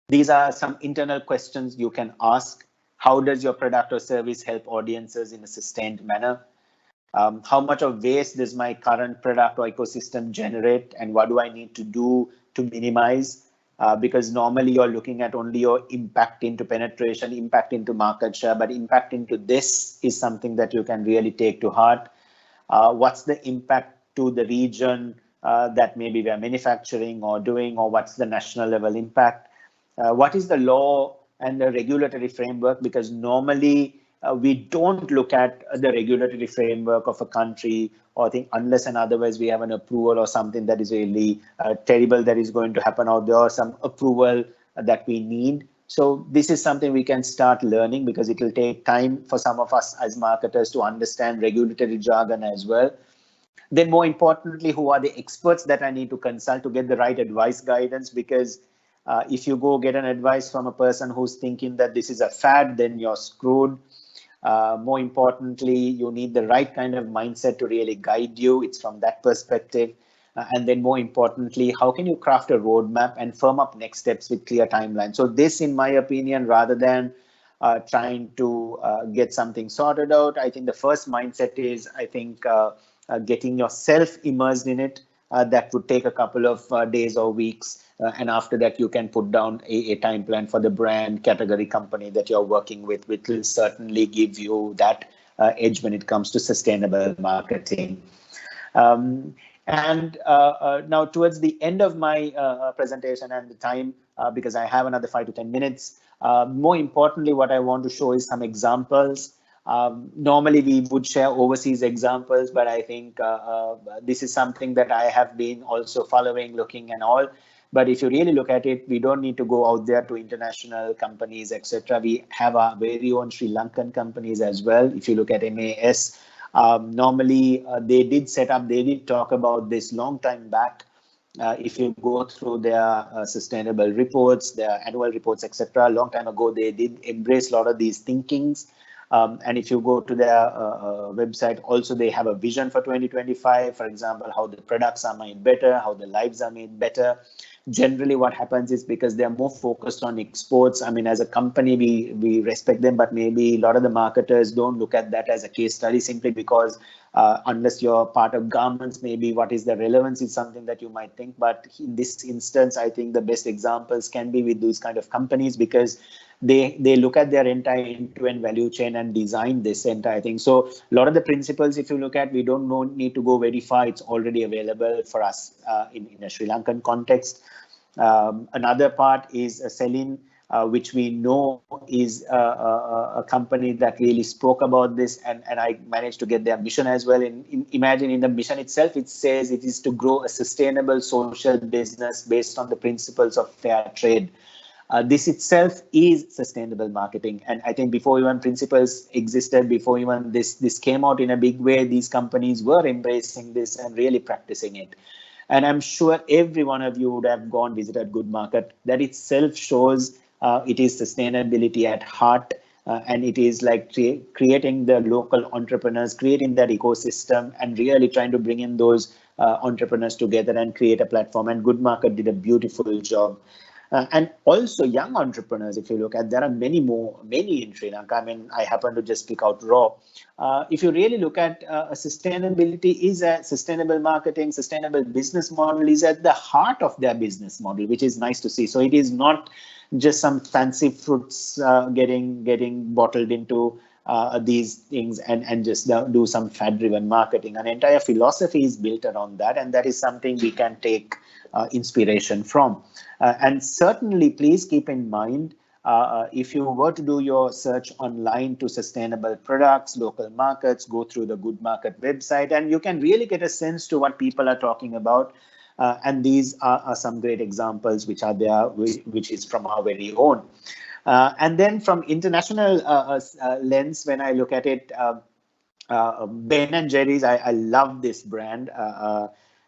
S2: These are some internal questions you can ask. How does your product or service help audiences in a sustained manner? How much of waste does my current product or ecosystem generate, and what do I need to do to minimize? Because normally you're looking at only your impact into penetration, impact into market share, but impact into this is something that you can really take to heart. What's the impact to the region that maybe we are manufacturing or doing, or what's the national level impact? What is the law and the regulatory framework? Because normally we don't look at the regulatory framework of a country, or I think unless and otherwise we have an approval or something that is really terrible that is going to happen out there, or some approval that we need. So this is something we can start learning, because it will take time for some of us as marketers to understand regulatory jargon as well. Then more importantly, who are the experts that I need to consult to get the right advice guidance? Because if you go get an advice from a person who's thinking that this is a fad, then you're screwed. More importantly, you need the right kind of mindset to really guide you. It's from that perspective. And then more importantly, how can you craft a roadmap and firm up next steps with clear timelines? So this, in my opinion, rather than trying to get something sorted out, I think the first mindset is, I think, getting yourself immersed in it. That would take a couple of days or weeks. And after that, you can put down a time plan for the brand, category, company that you're working with, which will certainly give you that edge when it comes to sustainable marketing. And now towards the end of my presentation and the time, because I have another 5 to 10 minutes, more importantly, what I want to show is some examples. Normally we would share overseas examples, but I think this is something that I have been also following, looking and all. But if you really look at it, we don't need to go out there to international companies, etc. We have our very own Sri Lankan companies as well. If you look at MAS, normally they did talk about this long time back. If you go through their sustainable reports, their annual reports, etc., a long time ago, they did embrace a lot of these thinkings. And if you go to their website, also they have a vision for 2025, for example, how the products are made better, how the lives are made better. Generally, what happens is, because they are more focused on exports, I mean, as a company, we respect them, but maybe a lot of the marketers don't look at that as a case study, simply because unless you're part of garments, maybe what is the relevance is something that you might think. But in this instance, I think the best examples can be with those kind of companies, because they look at their entire end-to-end value chain and design this entire thing. So a lot of the principles, if you look at, we don't need to go very far. It's already available for us in a Sri Lankan context. Another part is Celine, which we know is a company that really spoke about this, and I managed to get their mission as well. Imagine in the mission itself, it says it is to grow a sustainable social business based on the principles of fair trade. This itself is sustainable marketing. And I think before even principles existed, before even this came out in a big way, these companies were embracing this and really practicing it. And I'm sure every one of you would have gone visited Good Market. That itself shows it is sustainability at heart. And it is like creating the local entrepreneurs, creating that ecosystem, and really trying to bring in those entrepreneurs together and create a platform. And Good Market did a beautiful job. And also young entrepreneurs, if you look at, there are many in Sri Lanka. I mean, I happen to just pick out Raw. If you really look at sustainability, is a sustainable marketing, sustainable business model is at the heart of their business model, which is nice to see. So it is not just some fancy fruits getting bottled into these things and just do some fad-driven marketing. An entire philosophy is built around that, and that is something we can take inspiration from. And certainly, please keep in mind, if you were to do your search online to sustainable products, local markets, go through the Good Market website, and you can really get a sense to what people are talking about. And these are some great examples which are there, which is from our very own. And then from international lens, when I look at it, Ben and Jerry's, I love this brand.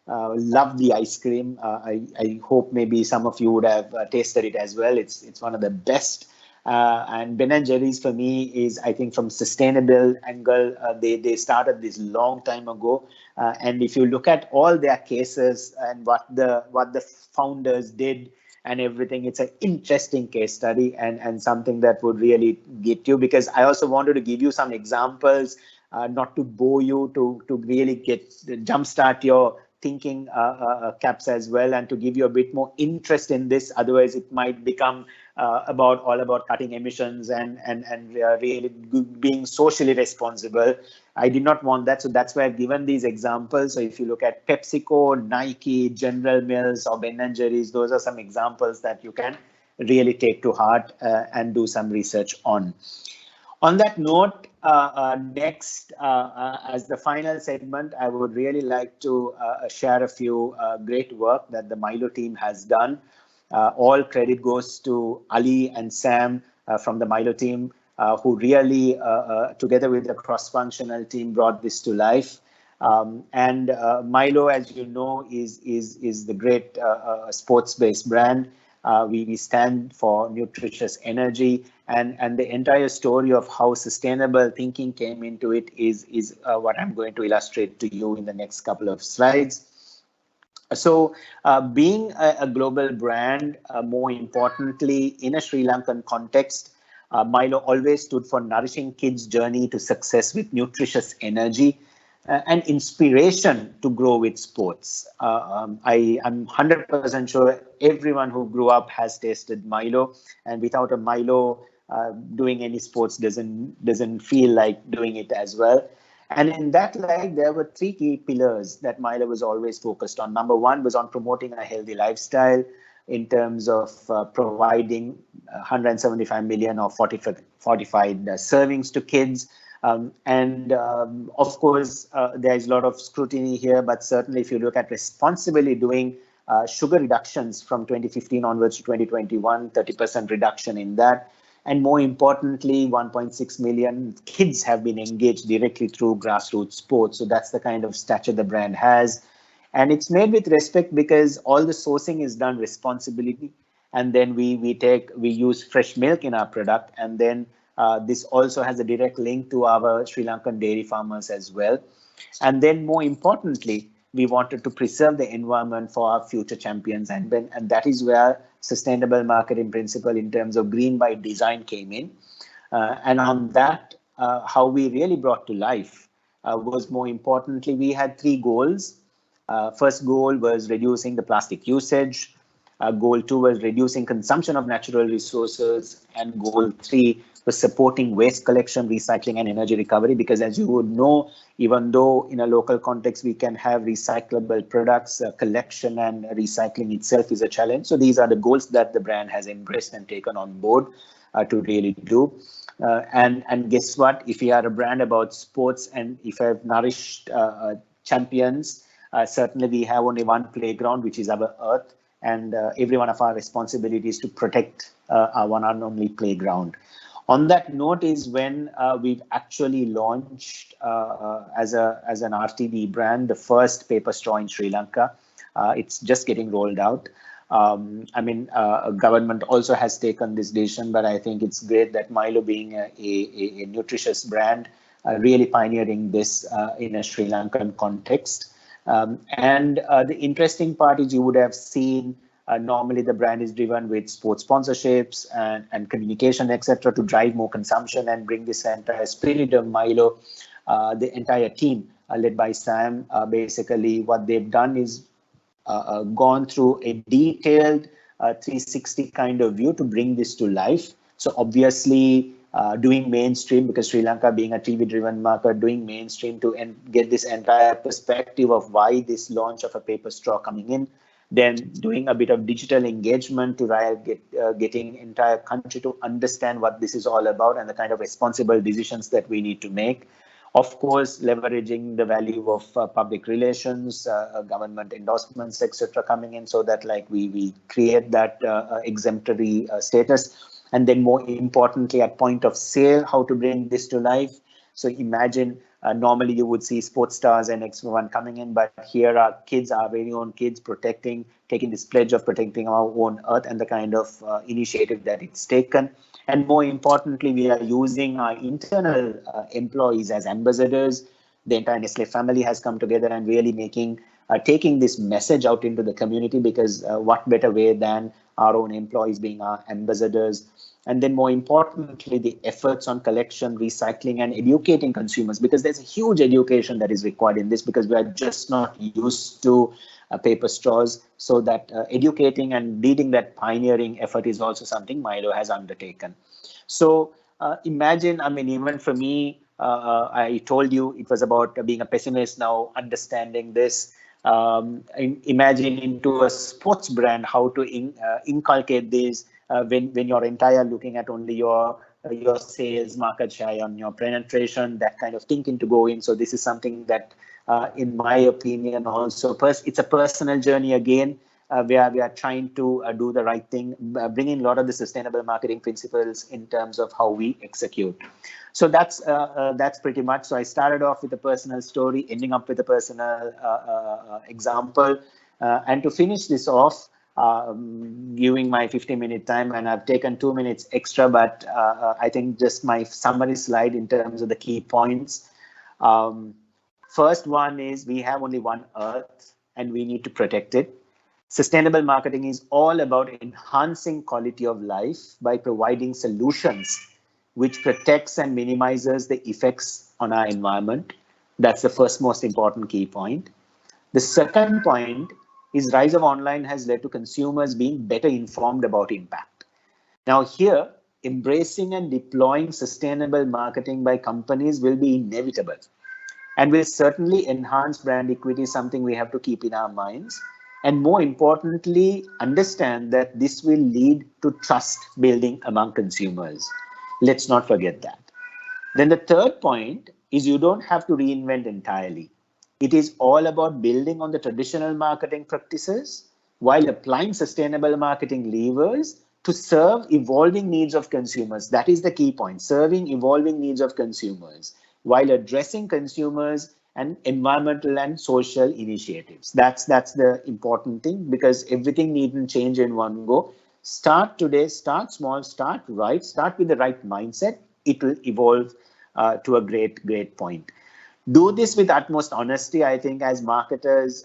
S2: Love the ice cream. I hope maybe some of you would have tasted it as well. It's one of the best. And Ben and Jerry's for me is, I think, from sustainable angle, they started this long time ago. And if you look at all their cases and what the founders did, and everything. It's an interesting case study and something that would really get you, because I also wanted to give you some examples, not to bore you, to really jumpstart your thinking caps as well, and to give you a bit more interest in this. Otherwise, it might become all about cutting emissions and really being socially responsible. I did not want that, so that's why I've given these examples. So if you look at PepsiCo, Nike, General Mills, or Ben and Jerry's, those are some examples that you can really take to heart and do some research on. On that note, next, as the final segment, I would really like to share a few great work that the Milo team has done. All credit goes to Ali and Sam from the Milo team, who really, together with the cross-functional team, brought this to life. And Milo, as you know, is the great sports-based brand. We stand for nutritious energy, and the entire story of how sustainable thinking came into it is what I'm going to illustrate to you in the next couple of slides. So being a global brand, more importantly, in a Sri Lankan context, Milo always stood for nourishing kids' journey to success with nutritious energy and inspiration to grow with sports. I am 100% sure everyone who grew up has tasted Milo, and without a Milo, doing any sports doesn't feel like doing it as well. And in that light, there were three key pillars that Milo was always focused on. Number one was on promoting a healthy lifestyle in terms of providing 175 million or fortified servings to kids. Of course, there is a lot of scrutiny here, but certainly if you look at responsibly doing sugar reductions from 2015 onwards to 2021, 30% reduction in that. And more importantly, 1.6 million kids have been engaged directly through grassroots sports. So that's the kind of stature the brand has. And it's made with respect because all the sourcing is done responsibly. And then we use fresh milk in our product. And then this also has a direct link to our Sri Lankan dairy farmers as well. And then more importantly, we wanted to preserve the environment for our future champions. And that is where sustainable marketing principle in terms of green by design came in. And on that, how we really brought to life was, more importantly, we had three goals. First goal was reducing the plastic usage. Goal 2 was reducing consumption of natural resources. And goal 3 was supporting waste collection, recycling, and energy recovery. Because as you would know, even though in a local context we can have recyclable products, collection and recycling itself is a challenge. So these are the goals that the brand has embraced and taken on board to really do. And guess what? If you are a brand about sports and if you have nourished champions, certainly we have only one playground, which is our earth. And every one of our responsibilities to protect our one and only playground. On that note is when we've actually launched as an RTD brand, the first paper straw in Sri Lanka. It's just getting rolled out. Government also has taken this decision, but I think it's great that Milo, being a nutritious brand, really pioneering this in a Sri Lankan context. The interesting part is you would have seen normally the brand is driven with sports sponsorships and communication, etc., to drive more consumption and bring this entire spirit of Milo. The entire team led by Sam, basically what they've done is gone through a detailed 360 kind of view to bring this to life. So obviously doing mainstream, because Sri Lanka being a TV-driven market, doing mainstream to get this entire perspective of why this launch of a paper straw coming in. Then doing a bit of digital engagement to getting entire country to understand what this is all about and the kind of responsible decisions that we need to make. Of course, leveraging the value of public relations, government endorsements, etc., coming in, so that we create that exemplary status. And then more importantly, at point of sale, how to bring this to life. So imagine normally you would see sports stars and X1 coming in, but here are kids, our very own kids, taking this pledge of protecting our own earth and the kind of initiative that it's taken. And more importantly, we are using our internal employees as ambassadors. The entire Nestle family has come together and really taking this message out into the community, because what better way than our own employees being our ambassadors, and then more importantly, the efforts on collection, recycling, and educating consumers, because there's a huge education that is required in this, because we are just not used to paper straws. So that educating and leading that pioneering effort is also something Milo has undertaken. So imagine, I mean, even for me, I told you it was about being a pessimist. Now understanding this, imagine into a sports brand how to inculcate this when you're entire looking at only your sales, market share, on your penetration, that kind of thinking to go in. So this is something that, in my opinion, also it's a personal journey again. Where we are trying to do the right thing, bring in a lot of the sustainable marketing principles in terms of how we execute. So that's pretty much. So I started off with a personal story, ending up with a personal example, and to finish this off, giving my 50-minute time, and I've taken 2 minutes extra, but I think just my summary slide in terms of the key points. First one is we have only one Earth, and we need to protect it. Sustainable marketing is all about enhancing quality of life by providing solutions which protects and minimizes the effects on our environment. That's the first most important key point. The second point is rise of online has led to consumers being better informed about impact. Now here, embracing and deploying sustainable marketing by companies will be inevitable and will certainly enhance brand equity, something we have to keep in our minds. And more importantly, understand that this will lead to trust building among consumers. Let's not forget that. Then the third point is you don't have to reinvent entirely. It is all about building on the traditional marketing practices while applying sustainable marketing levers to serve evolving needs of consumers. That is the key point, serving evolving needs of consumers while addressing consumers and environmental and social initiatives. That's the important thing, because everything needn't change in one go. Start today, start small, start right, start with the right mindset. It will evolve to a great point. Do this with utmost honesty. I think as marketers,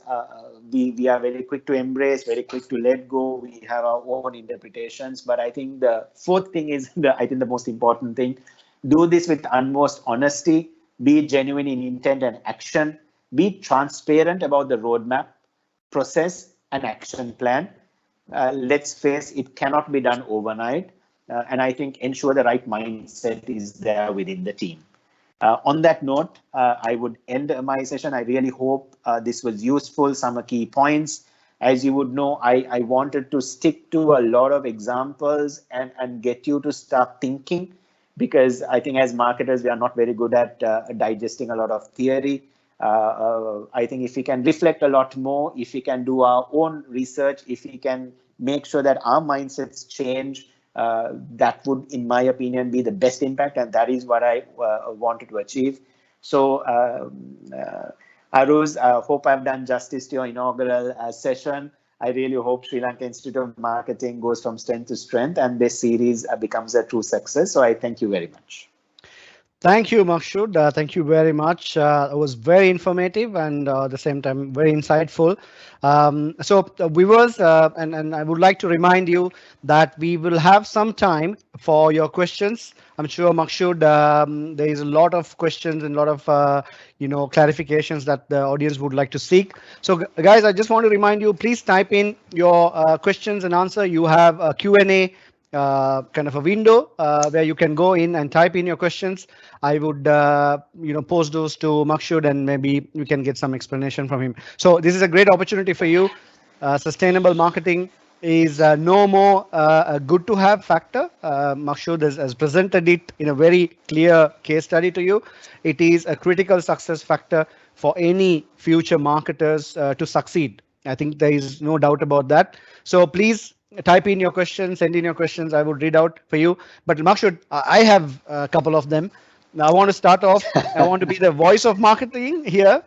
S2: we are very quick to embrace, very quick to let go. We have our own interpretations. But I think the fourth thing is, the most important thing. Do this with utmost honesty. Be genuine in intent and action. Be transparent about the roadmap, process, and action plan. Let's face it, cannot be done overnight. And I think ensure the right mindset is there within the team. On that note, I would end my session. I really hope this was useful, some key points. As you would know, I wanted to stick to a lot of examples and get you to start thinking, because I think as marketers, we are not very good at digesting a lot of theory. I think if we can reflect a lot more, if we can do our own research, if we can make sure that our mindsets change, that would, in my opinion, be the best impact, and that is what I wanted to achieve. So, Aruz, I hope I've done justice to your inaugural session. I really hope Sri Lanka Institute of Marketing goes from strength to strength, and this series becomes a true success. So I thank you very much.
S1: Thank you, Makshoodh. Thank you very much. It was very informative and at the same time very insightful. Viewers, and I would like to remind you that we will have some time for your questions. I'm sure, Makshoodh, there is a lot of questions and a lot of clarifications that the audience would like to seek. So, guys, I just want to remind you, please type in your questions and answer. You have a Q&A kind of a window where you can go in and type in your questions. I would post those to Makshoodh, and maybe you can get some explanation from him. So this is a great opportunity for you. Sustainable marketing is no more a good to have factor. Makshoodh has presented it in a very clear case study to you. It is a critical success factor for any future marketers to succeed. I think there is no doubt about that. So please type in your questions, send in your questions. I would read out for you. But Makshoodh, I have a couple of them. Now I want to start off. I want to be the voice of marketing here,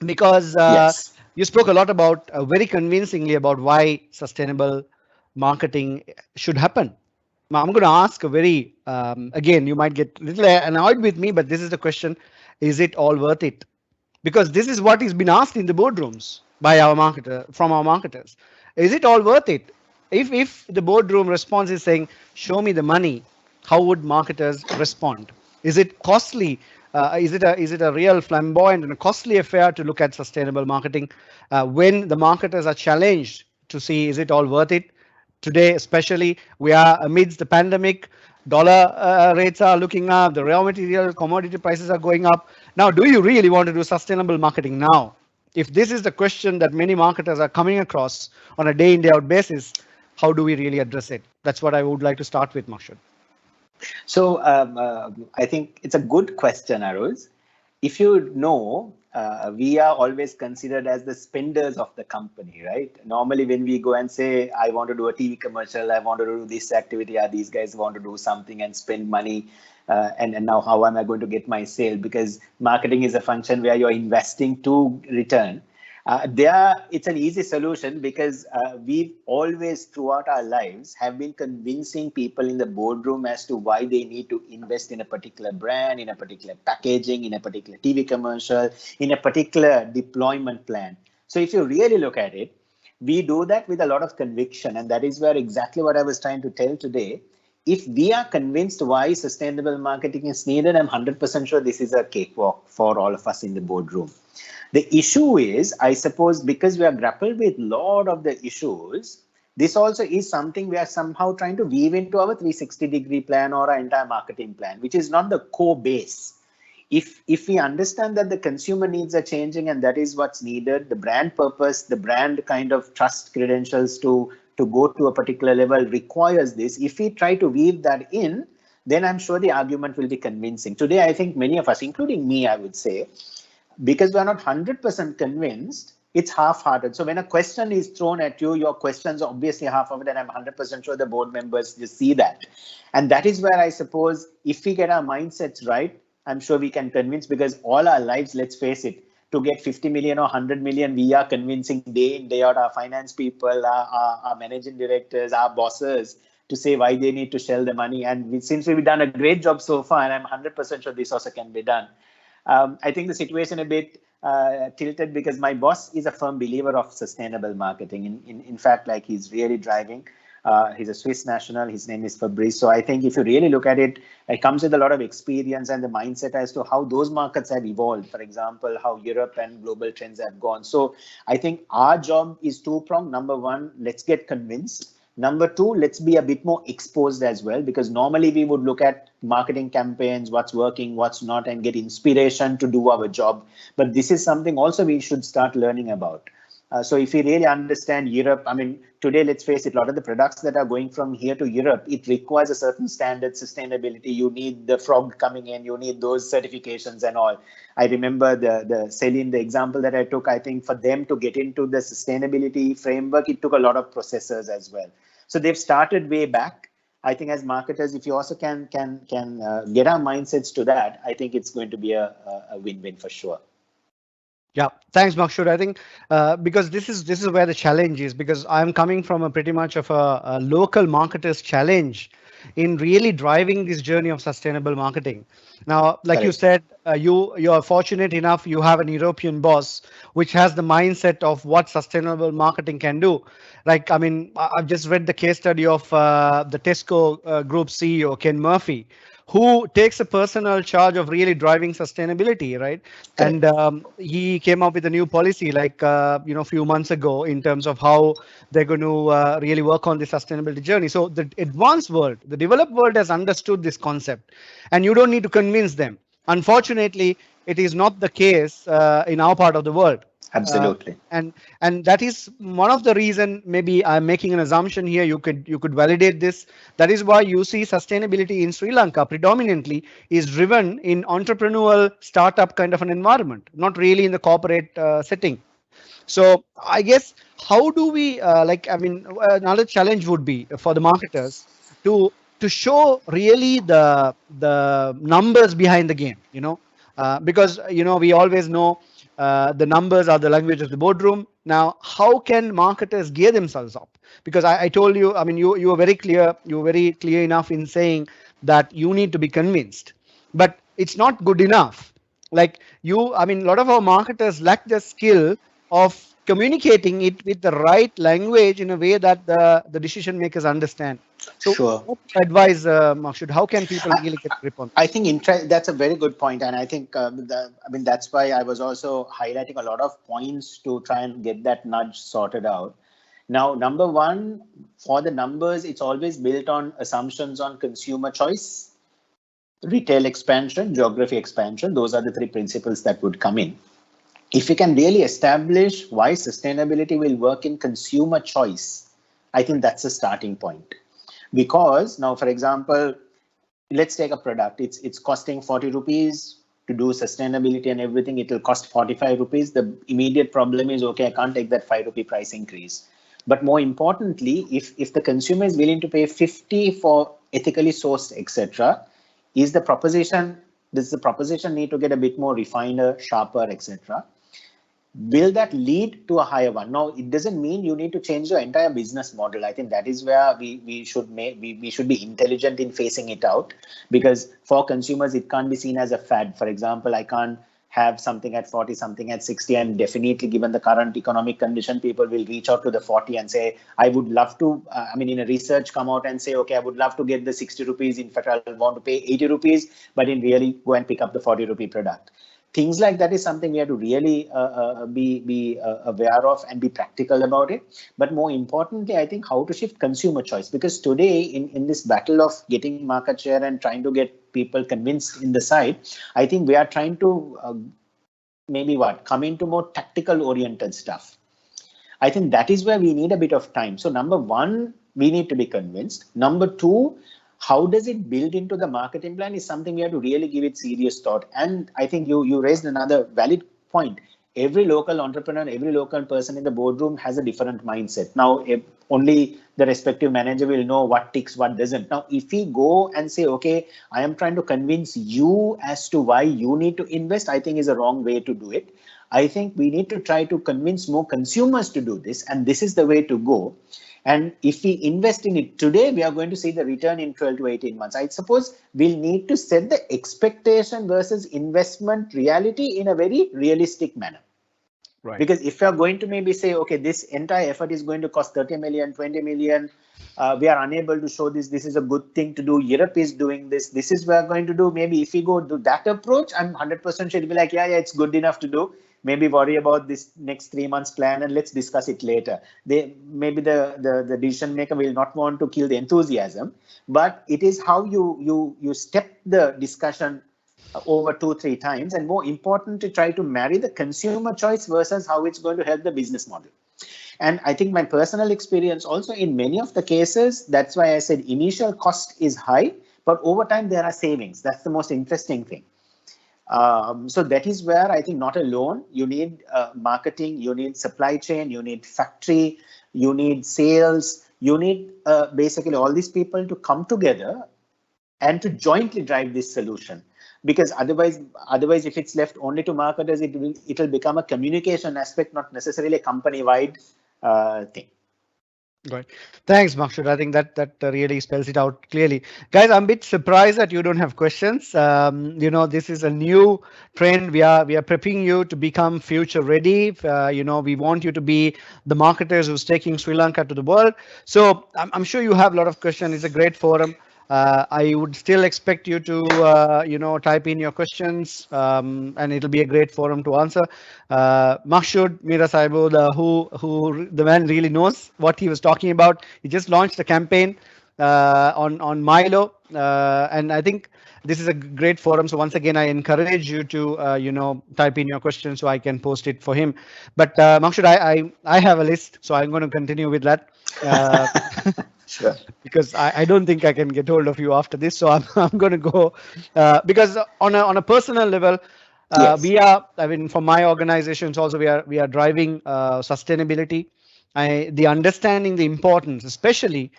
S1: because
S2: Yes.
S1: you spoke a lot about very convincingly about why sustainable marketing should happen. Now I'm going to ask a very again, you might get a little annoyed with me, but this is the question: is it all worth it? Because this is what is been asked in the boardrooms by our marketer, from our marketers. Is it all worth it? if the boardroom response is saying, show me the money, how would marketers respond? Is it costly? Is it a real flamboyant and a costly affair to look at sustainable marketing when the marketers are challenged to see is it all worth it? Today, especially, we are amidst the pandemic. Dollar rates are looking up. The raw material commodity prices are going up. Now, do you really want to do sustainable marketing now? If this is the question that many marketers are coming across on a day in day out basis, how do we really address it? That's what I would like to start with, Makshoodh.
S2: So I think it's a good question, Aruz. If you know, we are always considered as the spenders of the company, right? Normally, when we go and say, I want to do a TV commercial, I want to do this activity, or these guys want to do something and spend money. And now how am I going to get my sale? Because marketing is a function where you're investing to return. It's an easy solution because we've always, throughout our lives, have been convincing people in the boardroom as to why they need to invest in a particular brand, in a particular packaging, in a particular TV commercial, in a particular deployment plan. So if you really look at it, we do that with a lot of conviction, and that is where exactly what I was trying to tell today. If we are convinced why sustainable marketing is needed, I'm 100% sure this is a cakewalk for all of us in the boardroom. The issue is, I suppose, because we are grappled with a lot of the issues, this also is something we are somehow trying to weave into our 360-degree plan or our entire marketing plan, which is not the core base. If we understand that the consumer needs are changing and that is what's needed, the brand purpose, the brand kind of trust credentials to go to a particular level requires this. If we try to weave that in, then I'm sure the argument will be convincing. Today, I think many of us, including me, I would say, because we're not 100% convinced, it's half-hearted. So when a question is thrown at you, your question's obviously half of it, and I'm 100% sure the board members just see that. And that is where I suppose if we get our mindsets right, I'm sure we can convince, because all our lives, let's face it, to get 50 million or 100 million, we are convincing day in, day out our finance people, our managing directors, our bosses, to say why they need to shell the money. And it seems we've done a great job so far, and I'm 100% sure this also can be done. I think the situation a bit tilted because my boss is a firm believer of sustainable marketing. In fact, like he's really driving. He's a Swiss national. His name is Fabrice. So I think if you really look at it, it comes with a lot of experience and the mindset as to how those markets have evolved. For example, how Europe and global trends have gone. So I think our job is two-pronged. Number one, let's get convinced. Number two, let's be a bit more exposed as well, because normally we would look at marketing campaigns, what's working, what's not, and get inspiration to do our job. But this is something also we should start learning about. So if we really understand Europe, I mean, today, let's face it, a lot of the products that are going from here to Europe, it requires a certain standard sustainability. You need the frog coming in, you need those certifications and all. I remember the Celine, the example that I took, I think for them to get into the sustainability framework, it took a lot of processors as well. So they've started way back. I think as marketers, if you also can get our mindsets to that, I think it's going to be a win-win for sure.
S1: Yeah, thanks, Makshoodh. I think because this is where the challenge is, because I'm coming from a pretty much of a local marketer's challenge in really driving this journey of sustainable marketing. Now, like you said, you are fortunate enough you have an European boss which has the mindset of what sustainable marketing can do. Like, I mean, I've just read the case study of the Tesco Group CEO Ken Murphy, who takes a personal charge of really driving sustainability, right? And he came up with a new policy like a few months ago in terms of how they're going to really work on the sustainability journey. So the advanced world, the developed world has understood this concept, and you don't need to convince them. Unfortunately, it is not the case in our part of the world.
S2: Absolutely.
S1: And that is one of the reason, maybe I'm making an assumption here, you could validate this. That is why you see sustainability in Sri Lanka predominantly is driven in entrepreneurial startup kind of an environment, not really in the corporate setting. So I guess how do we another challenge would be for the marketers to show really the numbers behind the game, because we always know the numbers are the language of the boardroom. Now, how can marketers gear themselves up? Because I told you, I mean, you were very clear. You were very clear enough in saying that you need to be convinced, but it's not good enough. Like a lot of our marketers lack the skill of communicating it with the right language in a way that the decision makers understand. So
S2: Sure.
S1: what advice, Makshoodh, how can people really get grip on
S2: I
S1: this?
S2: think that's a very good point, and I think I mean that's why I was also highlighting a lot of points to try and get that nudge sorted out. Now, number one, for the numbers, it's always built on assumptions on consumer choice, retail expansion, geography expansion. Those are the three principles that would come in. If we can really establish why sustainability will work in consumer choice, I think that's a starting point. Because now, for example, let's take a product. It's costing 40 rupees to do sustainability and everything. It will cost 45 rupees. The immediate problem is, okay, I can't take that 5 rupee price increase. But more importantly, if the consumer is willing to pay 50 for ethically sourced, etc., is the proposition, does the proposition need to get a bit more refiner, sharper, etc.? Will that lead to a higher one? No, it doesn't mean you need to change your entire business model. I think that is where we should we should be intelligent in phasing it out, because for consumers it can't be seen as a fad. For example, I can't have something at 40, something at 60, and definitely given the current economic condition, people will reach out to the 40 and say, I would love to, I mean, in a research come out and say, okay, I would love to get the 60 rupees. In fact, I'll want to pay 80 rupees, but in really go and pick up the 40 rupee product. Things like that is something we have to really be aware of and be practical about it. But more importantly, I think how to shift consumer choice, because today in this battle of getting market share and trying to get people convinced in the side, I think we are trying to come into more tactical oriented stuff. I think that is where we need a bit of time. So number one, we need to be convinced. Number two, how does it build into the marketing plan is something we have to really give it serious thought. And I think you raised another valid point. Every local entrepreneur, every local person in the boardroom has a different mindset. Now, if only the respective manager will know what ticks, what doesn't. Now, if we go and say, okay, I am trying to convince you as to why you need to invest, I think is a wrong way to do it. I think we need to try to convince more consumers to do this, and this is the way to go. And if we invest in it today, we are going to see the return in 12 to 18 months. I suppose we'll need to set the expectation versus investment reality in a very realistic manner.
S1: Right.
S2: Because if you're going to maybe say, okay, this entire effort is going to cost 30 million, 20 million, we are unable to show this is a good thing to do, Europe is doing this is we're going to do. Maybe if we go to that approach, I'm 100% sure it'll be like, yeah, it's good enough to do. Maybe worry about this next 3 months plan and let's discuss it later. Maybe the decision maker will not want to kill the enthusiasm, but it is how you step the discussion over 2-3 times, and more important to try to marry the consumer choice versus how it's going to help the business model. And I think my personal experience also in many of the cases, that's why I said initial cost is high, but over time there are savings. That's the most interesting thing. So that is where I think not alone, you need marketing, you need supply chain, you need factory, you need sales, you need basically all these people to come together and to jointly drive this solution. Because otherwise, if it's left only to marketers, it'll become a communication aspect, not necessarily a company-wide thing.
S1: Right. Thanks, Makshoodh. I think that really spells it out clearly. Guys, I'm a bit surprised that you don't have questions. This is a new trend. We are prepping you to become future ready. We want you to be the marketers who's taking Sri Lanka to the world. So I'm sure you have a lot of questions. It's a great forum. I would still expect you to, type in your questions, and it'll be a great forum to answer. Makshoodh Meerasaibu, who the man really knows what he was talking about. He just launched a campaign on Milo, and I think this is a great forum. So once again, I encourage you to type in your questions so I can post it for him. But Makshoodh, I have a list, so I'm going to continue with that.
S2: Sure.
S1: Because I don't think I can get hold of you after this, so I'm going to go because on a personal level,
S2: Yes.
S1: for my organizations also, we are driving sustainability. The understanding the importance, especially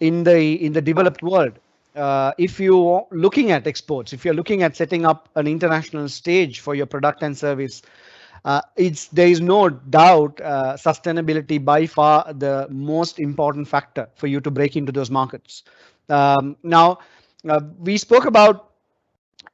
S1: in the developed world. If you're looking at exports, if you're looking at setting up an international stage for your product and service, there is no doubt sustainability by far the most important factor for you to break into those markets. Now, we spoke about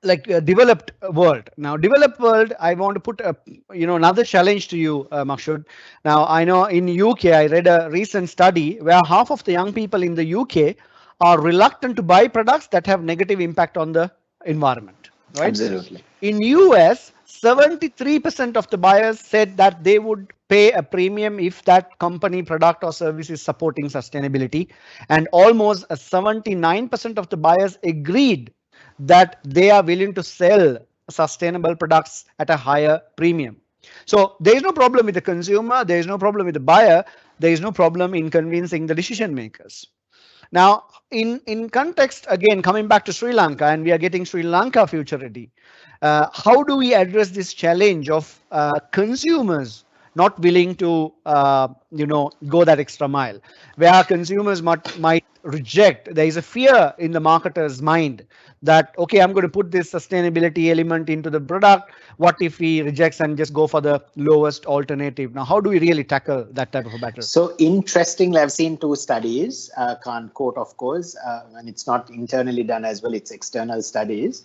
S1: like developed world. Now developed world, I want to put a, another challenge to you, Makshoodh. Now I know in UK I read a recent study where half of the young people in the UK are reluctant to buy products that have negative impact on the environment, right?
S2: Absolutely.
S1: In US, 73% of the buyers said that they would pay a premium if that company product or service is supporting sustainability, and almost 79% of the buyers agreed that they are willing to sell sustainable products at a higher premium. So there is no problem with the consumer, there is no problem with the buyer, there is no problem in convincing the decision makers. Now, in context, again, coming back to Sri Lanka, and we are getting Sri Lanka future ready, how do we address this challenge of consumers not willing to, go that extra mile, where consumers might reject? There is a fear in the marketer's mind that, okay, I'm going to put this sustainability element into the product. What if he rejects and just go for the lowest alternative? Now, how do we really tackle that type of a battle?
S2: So interestingly, I've seen two studies, can't quote, of course, and it's not internally done as well, it's external studies.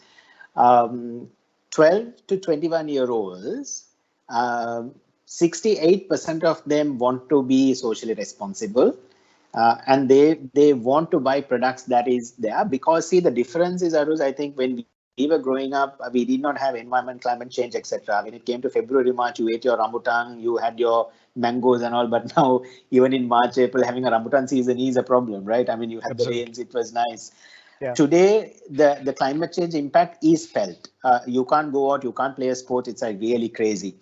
S2: 12 to 21-year-olds, 68% of them want to be socially responsible. And they want to buy products that is there, because see, the difference is, Aruz, I think when we were growing up, we did not have environment, climate change, etc. When it came to February, March, you ate your rambutan, you had your mangoes and all, but now even in March, April, having a rambutan season is a problem, right? I mean, you had the rains, it was nice.
S1: Yeah.
S2: Today, the climate change impact is felt. You can't go out, you can't play a sport, it's like really crazy.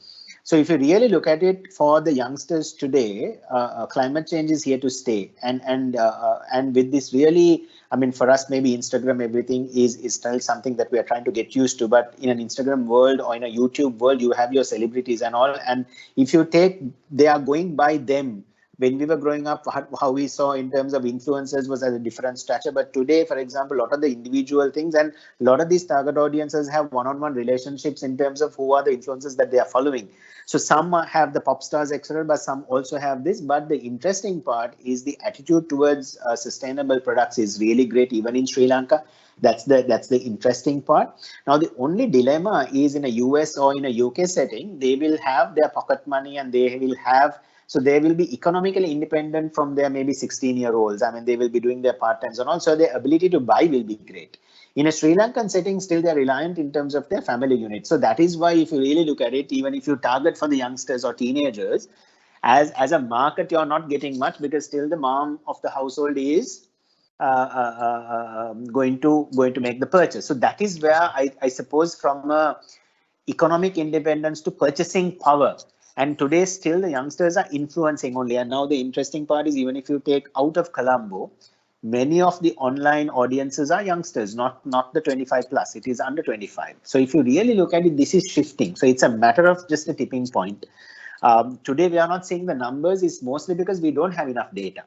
S2: So if you really look at it, for the youngsters today, climate change is here to stay. And with this really, I mean, for us, maybe Instagram, everything is still something that we are trying to get used to. But in an Instagram world or in a YouTube world, you have your celebrities and all. And if you take, they are going by them. When we were growing up, how we saw in terms of influencers was at a different stature. But today, for example, a lot of the individual things and a lot of these target audiences have one-on-one relationships in terms of who are the influencers that they are following. So some have the pop stars, etc., but some also have this. But the interesting part is the attitude towards sustainable products is really great, even in Sri Lanka. That's the interesting part. Now, the only dilemma is in a US or in a UK setting, they will have their pocket money and they will have, so they will be economically independent from their maybe 16-year-olds. I mean, they will be doing their part-times and also their ability to buy will be great. In a Sri Lankan setting, still they're reliant in terms of their family unit. So that is why if you really look at it, even if you target for the youngsters or teenagers, as a market, you're not getting much because still the mom of the household is going to make the purchase. So that is where I suppose from a economic independence to purchasing power. And today, still the youngsters are influencing only. And now the interesting part is, even if you take out of Colombo, many of the online audiences are youngsters, not the 25 plus. It is under 25. So if you really look at it, this is shifting. So it's a matter of just a tipping point. Today, we are not seeing the numbers. It's mostly because we don't have enough data.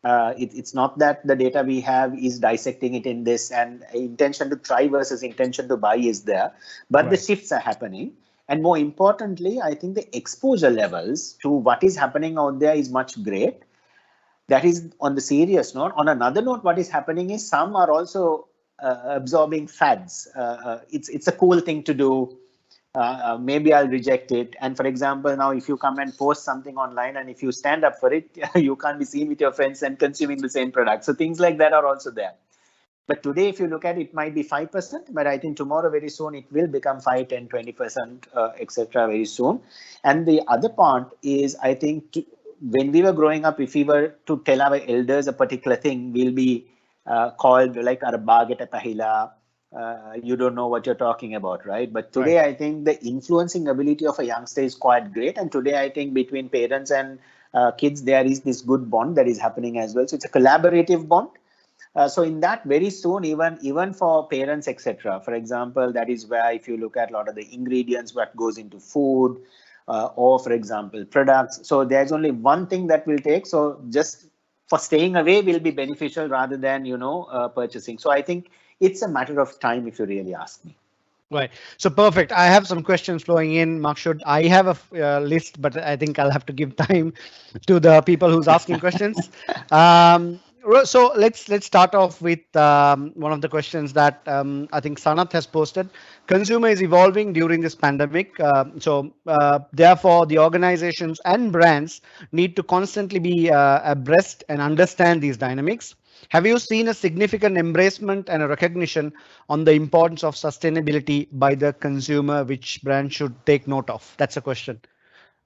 S2: It's not that the data we have is dissecting it in this, and intention to try versus intention to buy is there, but the shifts are happening. And more importantly, I think the exposure levels to what is happening out there is much great. That is on the serious note. On another note, what is happening is some are also absorbing fads. It's a cool thing to do. Maybe I'll reject it. And for example, now if you come and post something online and if you stand up for it, you can't be seen with your friends and consuming the same product. So things like that are also there. But today, if you look at it, it might be 5%, but I think tomorrow very soon it will become 5, 10, 20%, etc. very soon. And the other part is, I think when we were growing up, if we were to tell our elders a particular thing, we'll be called like Arbageta Tahila. You don't know what you're talking about, right? But today, I think the influencing ability of a youngster is quite great. And today, I think between parents and kids, there is this good bond that is happening as well. So it's a collaborative bond. So in that, very soon, even for parents, etc. For example, that is where if you look at a lot of the ingredients, what goes into food, or for example, products. So there's only one thing that will take. So just for staying away will be beneficial rather than, purchasing. So I think it's a matter of time if you really ask me.
S1: Right. So perfect. I have some questions flowing in, Makshoodh. I have a list, but I think I'll have to give time to the people who's asking questions. So let's start off with one of the questions that I think Sanath has posted. Consumer is evolving during this pandemic, therefore the organizations and brands need to constantly be abreast and understand these dynamics. Have you seen a significant embracement and a recognition on the importance of sustainability by the consumer, which brand should take note of? That's a question.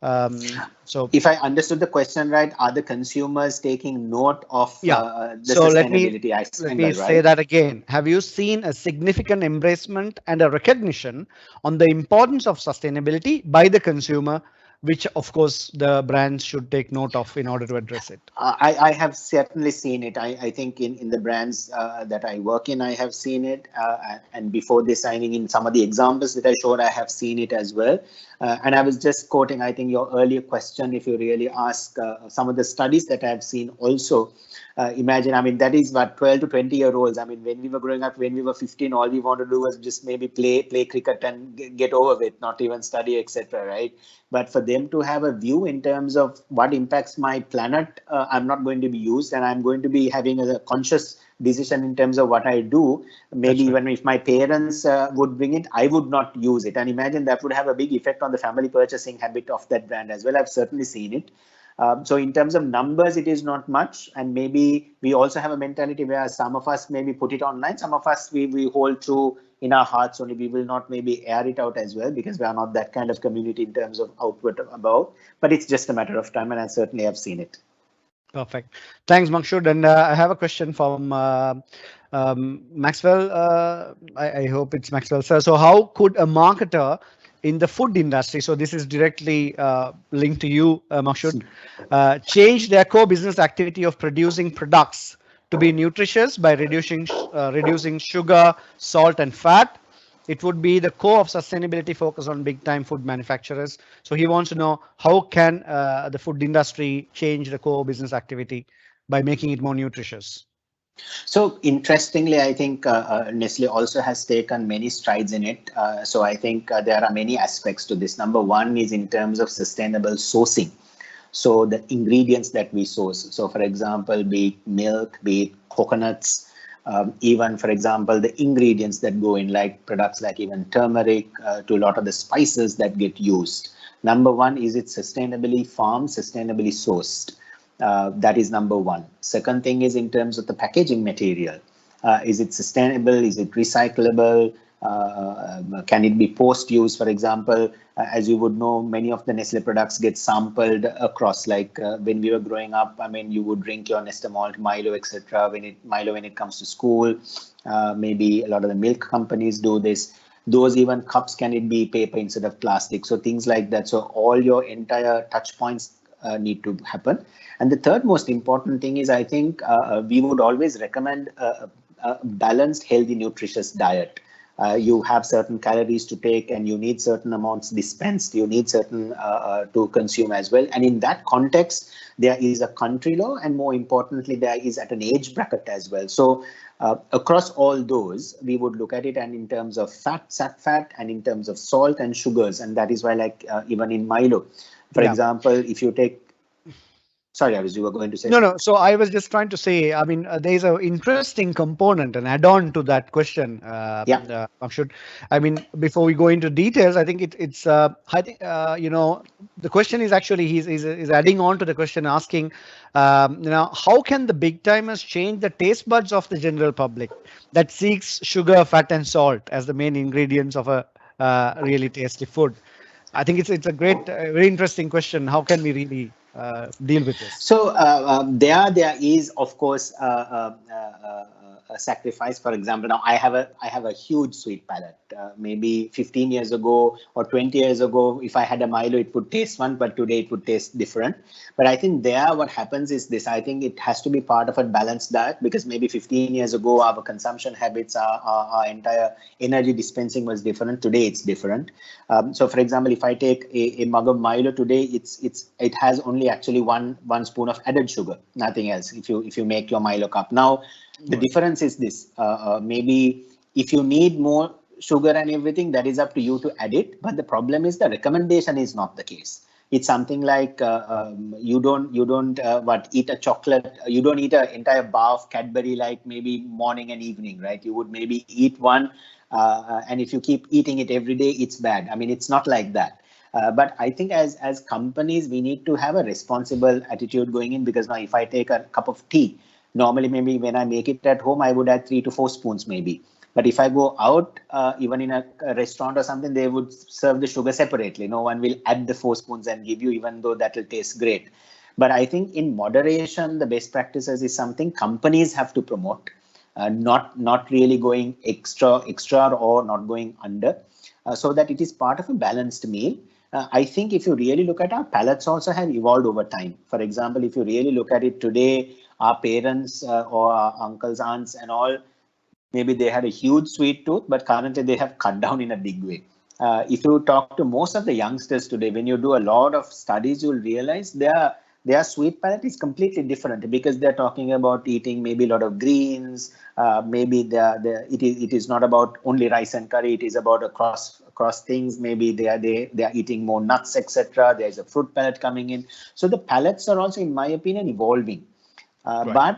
S1: So
S2: If I understood the question right, are the consumers taking note of
S1: yeah.
S2: the
S1: So
S2: sustainability
S1: let me
S2: angle,
S1: say
S2: right?
S1: that again. Have you seen a significant embracement and a recognition on the importance of sustainability by the consumer, which of course the brands should take note of in order to address it?
S2: I have certainly seen it. I think in the brands that I work in, I have seen it. And before this signing in some of the examples that I showed, I have seen it as well. And I was just quoting, I think, your earlier question, if you really ask some of the studies that I've seen also. Imagine, I mean, that is what 12 to 20-year-olds. I mean, when we were growing up, when we were 15, all we wanted to do was just maybe play cricket and get over with, not even study, etc. Right? But for them to have a view in terms of what impacts my planet, I'm not going to be used, and I'm going to be having a conscious decision in terms of what I do. Maybe
S1: That's right.
S2: even if my parents would bring it, I would not use it. And imagine that would have a big effect on the family purchasing habit of that brand as well. I've certainly seen it. So in terms of numbers, it is not much. And maybe we also have a mentality where some of us maybe put it online, some of us we hold true in our hearts only. We will not maybe air it out as well because we are not that kind of community in terms of outward about. But it's just a matter of time, and I certainly have seen it.
S1: Perfect. Thanks, Makshoodh. And I have a question from Maxwell. I hope it's Maxwell, sir. So, how could a marketer in the food industry, so this is directly linked to you, Makshoodh, change their core business activity of producing products to be nutritious by reducing sugar, salt, and fat? It would be the core of sustainability focus on big time food manufacturers. So he wants to know how can the food industry change the core business activity by making it more nutritious.
S2: So interestingly, I think Nestle also has taken many strides in it. So I think there are many aspects to this. Number one is in terms of sustainable sourcing. So the ingredients that we source. So for example, be it milk, be it coconuts, even for example, the ingredients that go in like products like even turmeric to a lot of the spices that get used. Number one, is it sustainably farmed, sustainably sourced? That is number one. Second thing is in terms of the packaging material. Is it sustainable? Is it recyclable? Can it be post-use? For example, as you would know, many of the Nestle products get sampled across. Like when we were growing up, I mean, you would drink your Nestle malt, Milo, etc. When it comes to school, maybe a lot of the milk companies do this. Those even cups, can it be paper instead of plastic? So things like that. So all your entire touch points need to happen. And the third most important thing is, I think we would always recommend a balanced, healthy, nutritious diet. You have certain calories to take and you need certain amounts dispensed. You need certain to consume as well. And in that context, there is a country law, and more importantly, there is at an age bracket as well. So across all those, we would look at it, and in terms of fat, sat fat, and in terms of salt and sugars. And that is why, like even in Milo, for example, if you take, sorry, Avis, you were going to say
S1: No.
S2: something.
S1: So I was just trying to say, I mean, there's an interesting component, an add-on to that question,
S2: Yeah.
S1: Makshoodh. I mean, before we go into details, I think it's, I think, the question is actually, he's adding on to the question, asking, how can the big timers change the taste buds of the general public that seeks sugar, fat, and salt as the main ingredients of a really tasty food? I think it's a great, very interesting question. How can we really deal with this?
S2: So there is, of course, a sacrifice. For example, now I have a huge sweet palate. Maybe 15 years ago or 20 years ago, if I had a Milo, it would taste one, but today it would taste different. But I think there, what happens is this. I think it has to be part of a balanced diet, because maybe 15 years ago, our consumption habits, our entire energy dispensing was different. Today, it's different. So, for example, if I take a mug of Milo today, it has only actually one spoon of added sugar, nothing else. If you make your Milo cup now, the difference is this. Maybe if you need more sugar and everything, that is up to you to add it. But the problem is the recommendation is not the case. It's something like you don't eat a chocolate. You don't eat an entire bar of Cadbury like maybe morning and evening, right? You would maybe eat one, and if you keep eating it every day, it's bad. I mean, it's not like that. But I think as companies, we need to have a responsible attitude going in, because now if I take a cup of tea, normally maybe when I make it at home, I would add 3 to 4 spoons maybe. But if I go out, even in a restaurant or something, they would serve the sugar separately. No one will add the 4 spoons and give you, even though that will taste great. But I think in moderation, the best practices is something companies have to promote, not really going extra or not going under, so that it is part of a balanced meal. I think if you really look at our palates also have evolved over time. For example, if you really look at it today, our parents or our uncles, aunts and all, maybe they had a huge sweet tooth, but currently they have cut down in a big way. If you talk to most of the youngsters today, when you do a lot of studies, you'll realize their sweet palate is completely different, because they're talking about eating maybe a lot of greens. Maybe it is not about only rice and curry. It is about across things. Maybe they are eating more nuts, etc. There's a fruit palate coming in. So the palates are also, in my opinion, evolving.
S1: Right.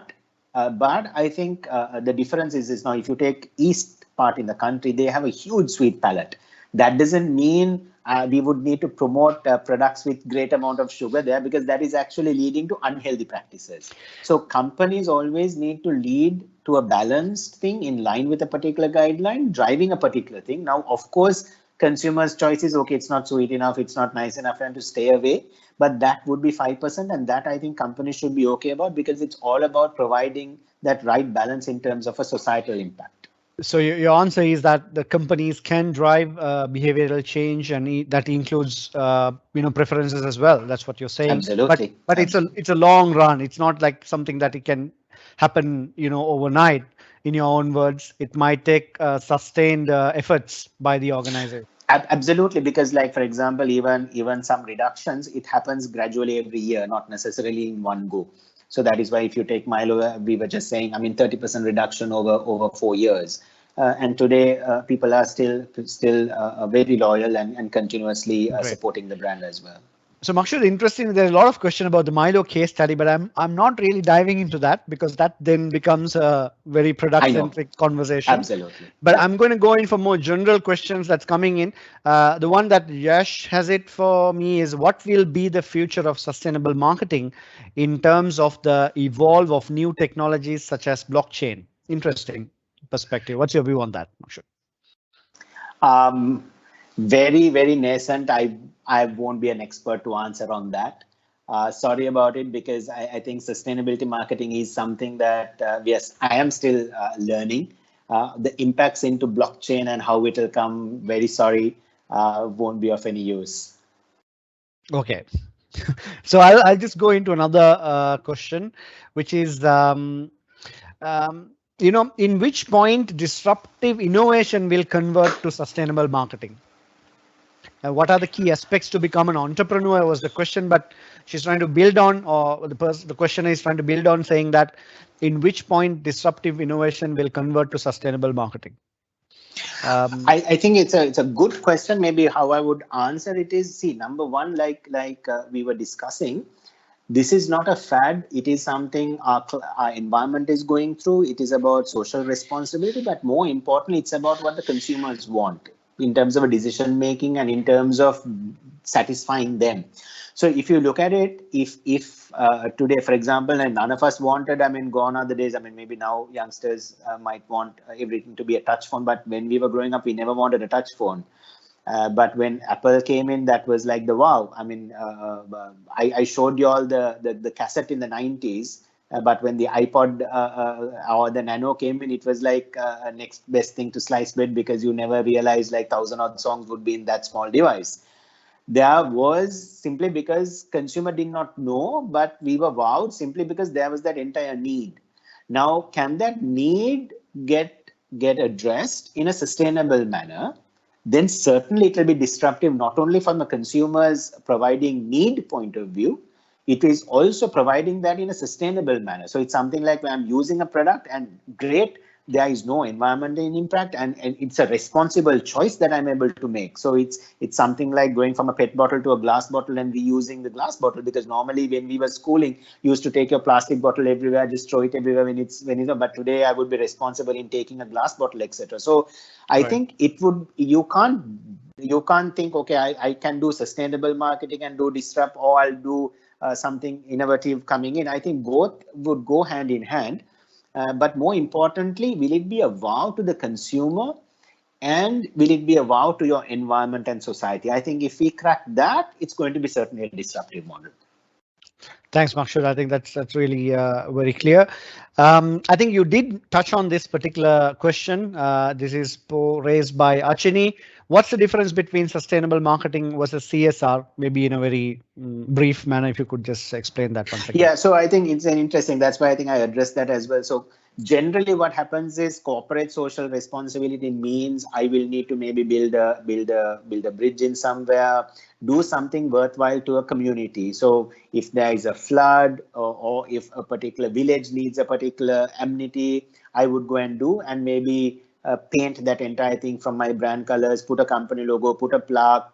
S2: But I think the difference is now, if you take east part in the country, they have a huge sweet palate. That doesn't mean we would need to promote products with great amount of sugar there, because that is actually leading to unhealthy practices. So companies always need to lead to a balanced thing in line with a particular guideline, driving a particular thing. Now, of course, consumers' choice is, okay, it's not sweet enough, it's not nice enough, and to stay away. But that would be 5%, and that I think companies should be okay about, because it's all about providing that right balance in terms of a societal impact.
S1: So your answer is that the companies can drive behavioral change, and that includes preferences as well. That's what you're saying.
S2: Absolutely.
S1: But it's a long run. It's not like something that it can happen overnight. In your own words, it might take sustained efforts by the organizer.
S2: Absolutely, because like, for example, even some reductions, it happens gradually every year, not necessarily in one go. So that is why if you take Milo, we were just saying, I mean, 30% reduction over 4 years. And today, people are still very loyal and continuously
S1: Great.
S2: supporting the brand as well.
S1: So Makshoodh, interesting. There's a lot of question about the Milo case study, but I'm not really diving into that, because that then becomes a very product-centric conversation.
S2: Absolutely.
S1: But I'm going to go in for more general questions that's coming in. The one that Yash has it for me is, what will be the future of sustainable marketing in terms of the evolve of new technologies such as blockchain? Interesting perspective. What's your view on that, Makshoodh?
S2: Very, very nascent. I won't be an expert to answer on that. Sorry about it, because I think sustainability marketing is something that, yes, I am still learning. The impacts into blockchain and how it will come, very sorry, won't be of any use.
S1: Okay. So I'll just go into another question, which is, in which point disruptive innovation will convert to sustainable marketing? What are the key aspects to become an entrepreneur was the question, but she's trying to build on, or the questioner is trying to build on, saying that in which point disruptive innovation will convert to sustainable marketing.
S2: I think it's a good question. Maybe how I would answer it is, see, number one, like we were discussing, this is not a fad. It is something our environment is going through. It is about social responsibility, but more importantly, it's about what the consumers want in terms of a decision making and in terms of satisfying them. So if you look at it, if today, for example, and none of us wanted, I mean, gone are the days, I mean, maybe now youngsters might want everything to be a touch phone, but when we were growing up, we never wanted a touch phone. But when Apple came in, that was like the wow. I mean, I showed you all the cassette in the 90s, but when the iPod or the Nano came in, it was like next best thing to slice bread, because you never realized like 1,000 odd songs would be in that small device. There was, simply because consumer did not know, but we were wowed simply because there was that entire need. Now, can that need get addressed in a sustainable manner? Then certainly it will be disruptive, not only from the consumer's providing need point of view, it is also providing that in a sustainable manner. So it's something like, when I'm using a product, and great, there is no environmental impact, and it's a responsible choice that I'm able to make. So it's something like going from a PET bottle to a glass bottle and reusing the glass bottle, because normally when we were schooling, you used to take your plastic bottle everywhere, just throw it everywhere but today I would be responsible in taking a glass bottle, etc. So I think you can't think, okay, I can do sustainable marketing and do disrupt, or I'll do something innovative coming in. I think both would go hand in hand. But more importantly, will it be a wow to the consumer, and will it be a wow to your environment and society? I think if we crack that, it's going to be certainly a disruptive model.
S1: Thanks, Makshoodh. I think that's really very clear. I think you did touch on this particular question. This is raised by Achini. What's the difference between sustainable marketing versus CSR? Maybe in a very brief manner, if you could just explain that once again.
S2: Yeah, so I think it's an interesting. That's why I think I addressed that as well. So generally, what happens is corporate social responsibility means I will need to maybe build a bridge in somewhere, do something worthwhile to a community. So if there is a flood, or if a particular village needs a particular amenity, I would go and do, and maybe paint that entire thing from my brand colors, put a company logo, put a plaque,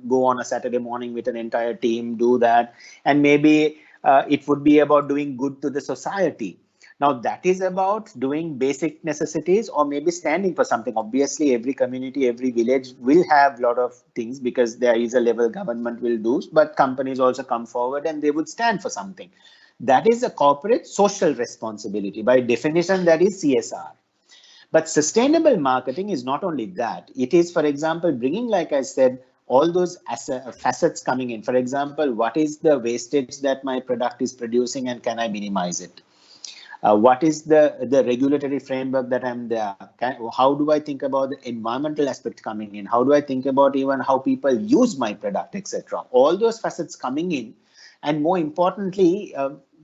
S2: go on a Saturday morning with an entire team, do that. And maybe it would be about doing good to the society. Now that is about doing basic necessities, or maybe standing for something. Obviously, every community, every village will have a lot of things, because there is a level government will do, but companies also come forward and they would stand for something. That is a corporate social responsibility. By definition, that is CSR. But sustainable marketing is not only that. It is, for example, bringing, like I said, all those facets coming in. For example, what is the wastage that my product is producing, and can I minimize it? What is the regulatory framework that I'm there? How do I think about the environmental aspect coming in? How do I think about even how people use my product, etc.? All those facets coming in. And more importantly,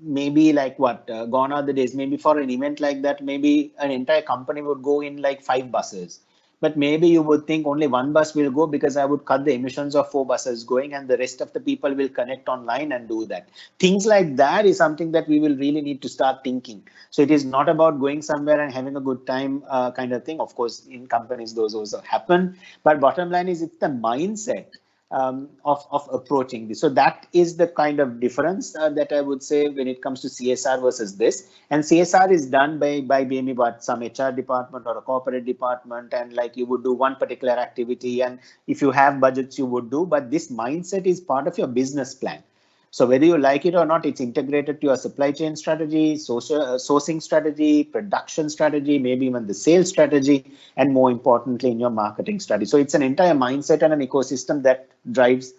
S2: maybe like gone are the days, maybe for an event like that, maybe an entire company would go in like 5 buses. But maybe you would think only 1 bus will go, because I would cut the emissions of 4 buses going, and the rest of the people will connect online and do that. Things like that is something that we will really need to start thinking. So it is not about going somewhere and having a good time kind of thing. Of course, in companies, those also happen. But bottom line is, it's the mindset of approaching this. So that is the kind of difference that I would say when it comes to CSR versus this. And CSR is done by maybe some HR department or a corporate department, and like you would do one particular activity, and if you have budgets, you would do. But this mindset is part of your business plan. So whether you like it or not, it's integrated to your supply chain strategy, sourcing strategy, production strategy, maybe even the sales strategy, and more importantly, in your marketing strategy. So it's an entire mindset and an ecosystem that drives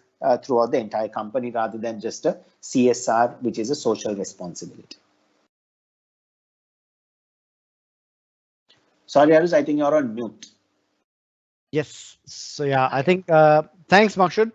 S2: throughout the entire company, rather than just a CSR, which is a social responsibility. Sorry, Aruz, I think you're on mute.
S1: Yes. So yeah, I think thanks, Makshoodh.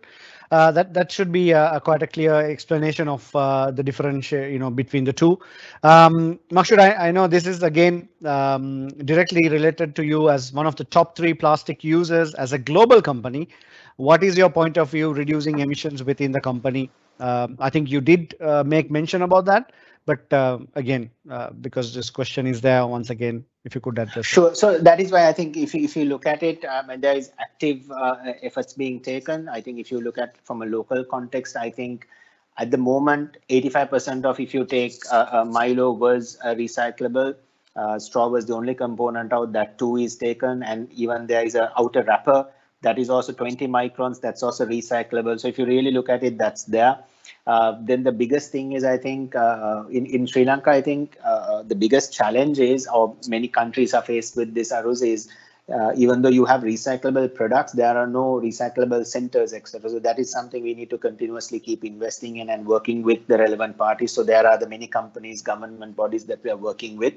S1: That should be quite a clear explanation of the difference, between the two. Makshoodh, I know this is again directly related to you as one of the top 3 plastic users as a global company. What is your point of view reducing emissions within the company? I think you did make mention about that, but again, because this question is there once again, if you could address
S2: Sure.
S1: it.
S2: So that is why I think if you look at it, and there is active efforts being taken. I think if you look at from a local context, I think at the moment, 85% of, if you take Milo was recyclable. Straw was the only component out, that too is taken, and even there is a outer wrapper that is also 20 microns. That's also recyclable. So if you really look at it, that's there. Then the biggest thing is, I think in Sri Lanka, I think the biggest challenge is, or many countries are faced with this, Aruz, is even though you have recyclable products, there are no recyclable centers, etc. So that is something we need to continuously keep investing in and working with the relevant parties. So there are the many companies, government bodies that we are working with.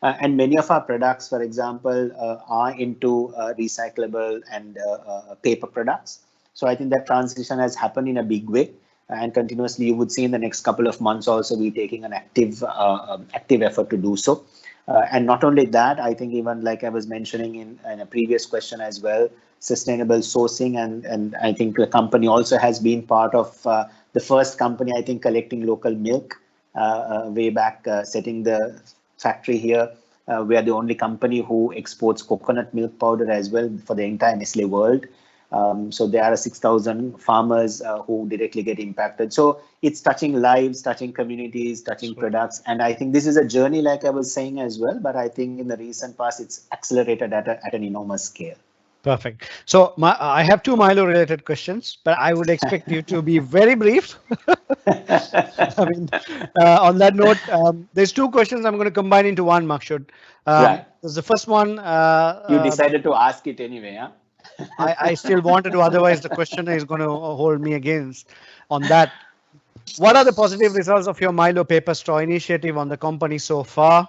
S2: And many of our products, for example, are into recyclable and paper products. So I think that transition has happened in a big way. And continuously, you would see in the next couple of months also we taking an active effort to do so. And not only that, I think even like I was mentioning in a previous question as well, sustainable sourcing, and I think the company also has been part of the first company, I think, collecting local milk way back, setting the factory here We are the only company who exports coconut milk powder as well for the entire Nestle world. So there are 6,000 farmers who directly get impacted. So it's touching lives, touching communities, touching products. And I think this is a journey, like I was saying as well, but I think in the recent past, it's accelerated at an enormous scale.
S1: Perfect. So I have two Milo related questions, but I would expect you to be very brief. I mean, on that note, there's two questions I'm going to combine into one, Makshoodh.
S2: Right.
S1: There's the first one.
S2: You decided to ask it anyway, huh?
S1: I still wanted to, otherwise the questioner is going to hold me against on that. What are the positive results of your Milo paper straw initiative on the company so far?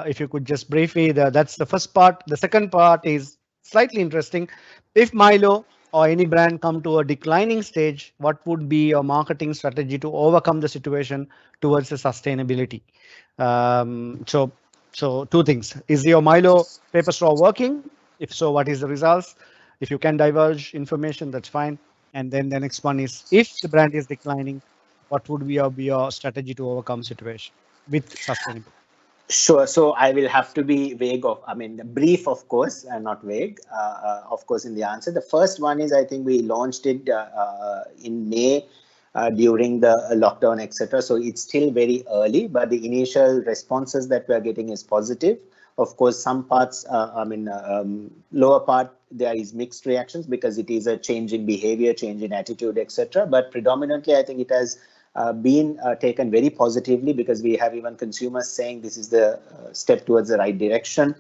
S1: If you could just briefly, that's the first part. The second part is slightly interesting. If Milo or any brand come to a declining stage, what would be your marketing strategy to overcome the situation towards the sustainability? So two things. Is your Milo paper straw working? If so, what is the results? If you can divulge information, that's fine. And then the next one is, if the brand is declining, what would be your strategy to overcome situation with sustainability?
S2: Sure. So I will have to be brief, of course, and not vague, of course, in the answer. The first one is, I think we launched it in May during the lockdown, etc. So it's still very early, but the initial responses that we are getting is positive. Of course, some parts, lower part, there is mixed reactions because it is a change in behavior, change in attitude, etc. But predominantly, I think it has been taken very positively, because we have even consumers saying this is the step towards the right direction.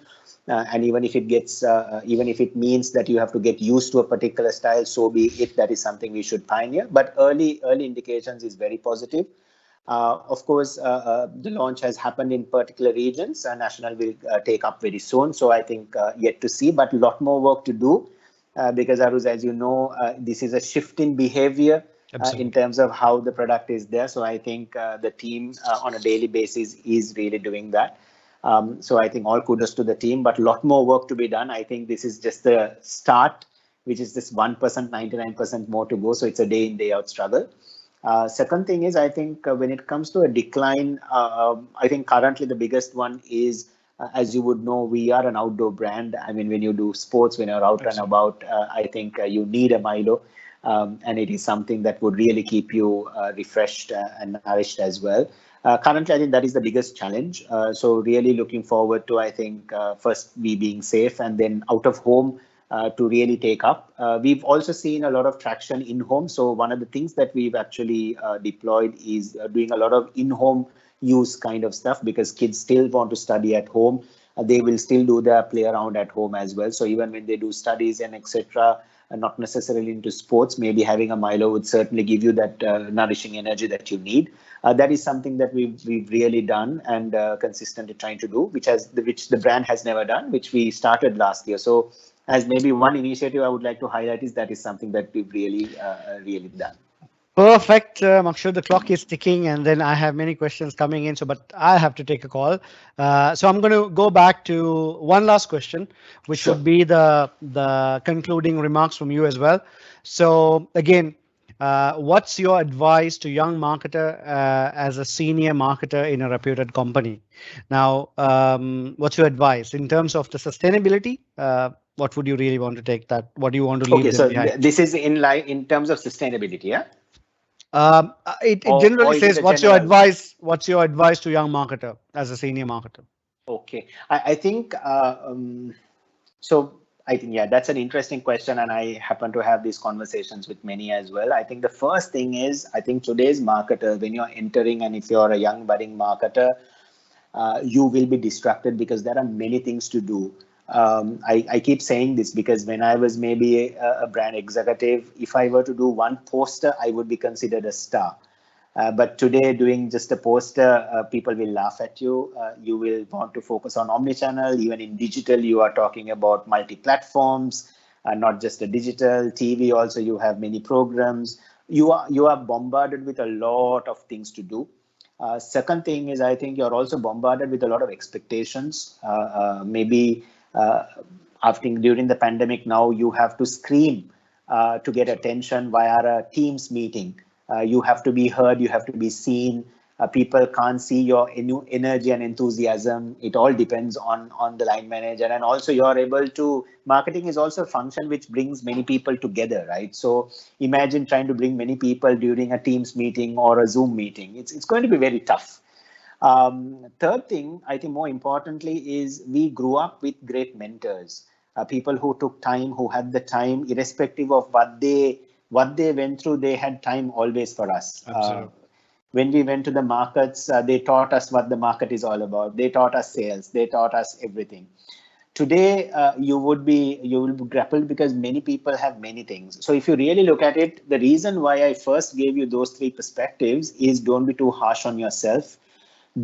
S2: And even if it means that you have to get used to a particular style, so be it. That is something we should pioneer. But early indications is very positive. Of course, the launch has happened in particular regions. National will take up very soon. So I think yet to see, but a lot more work to do, because Aruz, as you know, this is a shift in behavior in terms of how the product is there. So I think the team on a daily basis is really doing that. So I think all kudos to the team, but a lot more work to be done. I think this is just the start, which is this 1%, 99% more to go. So it's a day in, day out struggle. Second thing is, I think when it comes to a decline, I think currently the biggest one is, as you would know, we are an outdoor brand. I mean, when you do sports, when you're out and about, I think you need a Milo. And it is something that would really keep you refreshed and nourished as well. Currently, I think that is the biggest challenge. So really looking forward to, I think, first we being safe, and then out of home to really take up. We've also seen a lot of traction in home. So one of the things that we've actually deployed is doing a lot of in-home use kind of stuff, because kids still want to study at home. They will still do their play around at home as well. So even when they do studies and etc., not necessarily into sports, maybe having a Milo would certainly give you that nourishing energy that you need. That is something that we've really done and consistently trying to do, which the brand has never done, which we started last year. So as maybe one initiative I would like to highlight is something that we've really done.
S1: Perfect, Makshoodh. The clock is ticking, and then I have many questions coming in. But I have to take a call. So I'm going to go back to one last question, which would be the concluding remarks from you as well. So again, what's your advice to young marketer as a senior marketer in a reputed company? Now, what's your advice in terms of the sustainability? What would you really want to take that? What do you want to leave them behind?
S2: This is in terms of sustainability, yeah?
S1: It generally says, what's your advice? What's your advice to young marketer as a senior marketer?
S2: Okay, I think so. I think, yeah, that's an interesting question, and I happen to have these conversations with many as well. I think the first thing is, I think today's marketer, when you're entering, and if you're a young budding marketer, you will be distracted because there are many things to do. I keep saying this because when I was maybe a brand executive, if I were to do one poster, I would be considered a star. But today, doing just a poster, people will laugh at you. You will want to focus on omnichannel. Even in digital, you are talking about multi-platforms, not just a digital. TV also, you have many programs. You are bombarded with a lot of things to do. Second thing is, I think you're also bombarded with a lot of expectations. Maybe during the pandemic now, you have to scream to get attention via a Teams meeting. You have to be heard, you have to be seen. People can't see your energy and enthusiasm. It all depends on the line manager, and also you're able to. Marketing is also a function which brings many people together, right? So imagine trying to bring many people during a Teams meeting or a Zoom meeting. It's going to be very tough. Third thing, I think more importantly, is we grew up with great mentors, people who took time, who had the time, irrespective of what they went through. They had time always for us.
S1: Absolutely.
S2: When we went to the markets, they taught us what the market is all about. They taught us sales. They taught us everything. Today, you will be grappled because many people have many things. So if you really look at it, the reason why I first gave you those three perspectives is don't be too harsh on yourself.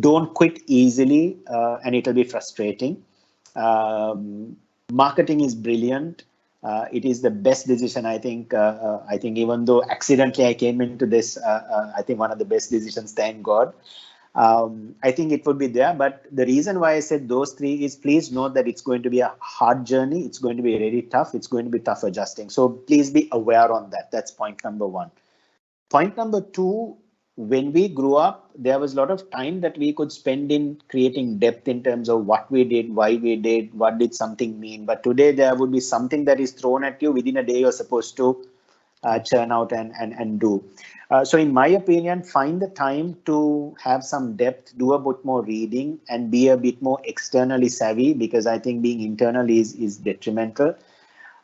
S2: Don't quit easily, and it'll be frustrating. Marketing is brilliant. It is the best decision, I think. I think even though accidentally I came into this, I think one of the best decisions, thank God. I think it would be there. But the reason why I said those three is please note that it's going to be a hard journey. It's going to be really tough. It's going to be tough adjusting. So please be aware on that. That's point number one. Point number two, when we grew up, there was a lot of time that we could spend in creating depth in terms of what we did, why we did, what did something mean. But today there would be something that is thrown at you within a day. You're supposed to churn out and do. So in my opinion, find the time to have some depth, do a bit more reading, and be a bit more externally savvy, because I think being internal is detrimental.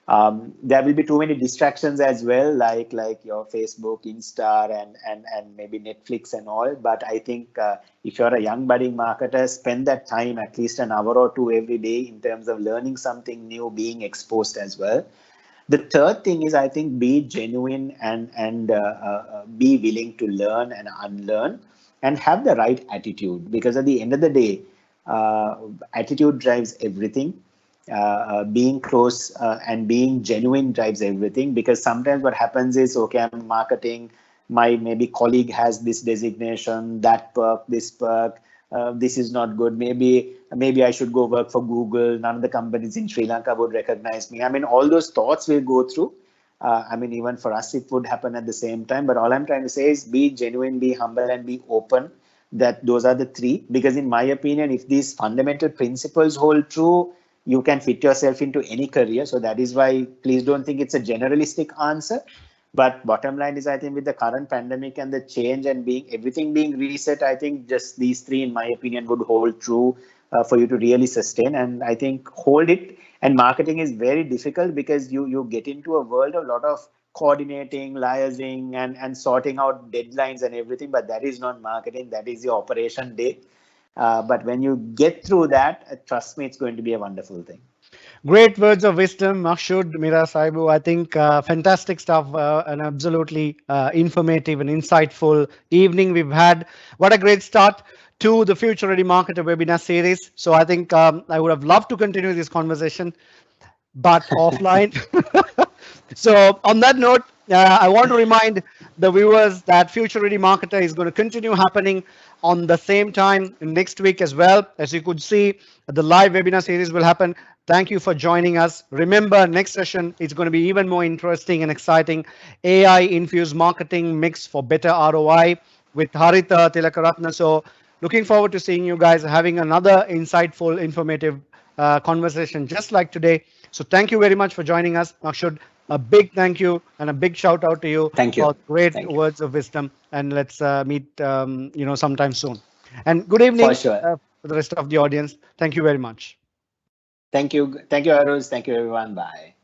S2: There will be too many distractions as well, like your Facebook, Insta, and maybe Netflix and all. But I think if you're a young budding marketer, spend that time, at least an hour or two every day, in terms of learning something new, being exposed as well. The third thing is, I think, be genuine and be willing to learn and unlearn, and have the right attitude, because at the end of the day, attitude drives everything. Being close and being genuine drives everything, because sometimes what happens is, okay, I'm marketing, my maybe colleague has this designation, that perk, this perk, this is not good. Maybe I should go work for Google. None of the companies in Sri Lanka would recognize me. I mean, all those thoughts will go through. I mean, even for us, it would happen at the same time. But all I'm trying to say is be genuine, be humble, and be open. That those are the three. Because in my opinion, if these fundamental principles hold true, you can fit yourself into any career. So that is why, please don't think it's a generalistic answer. But bottom line is, I think with the current pandemic and the change and everything being reset, I think just these three, in my opinion, would hold true for you to really sustain. And I think hold it. And marketing is very difficult, because you get into a world of a lot of coordinating, liaising, and sorting out deadlines and everything. But that is not marketing. That is your operation day. But when you get through that, trust me, it's going to be a wonderful thing.
S1: Great words of wisdom, Makshoodh Meerasaibu. I think fantastic stuff, and absolutely informative and insightful evening we've had. What a great start to the Future Ready Marketer webinar series. So I think I would have loved to continue this conversation, but offline. So on that note, I want to remind the viewers that Future Ready Marketer is going to continue happening on the same time next week as well. As you could see, the live webinar series will happen. Thank you for joining us. Remember, next session is going to be even more interesting and exciting. AI infused marketing mix for better ROI with Harita Tilakaratna. So looking forward to seeing you guys having another insightful, informative conversation just like today. So thank you very much for joining us, Makshoodh. A big thank you and a big shout out to you
S2: Thank you.
S1: for great
S2: Thank you.
S1: words of wisdom. And let's meet, sometime soon. And good
S2: For
S1: evening
S2: sure.
S1: for the rest of the audience. Thank you very much.
S2: Thank you. Thank you, Aruz. Thank you, everyone. Bye.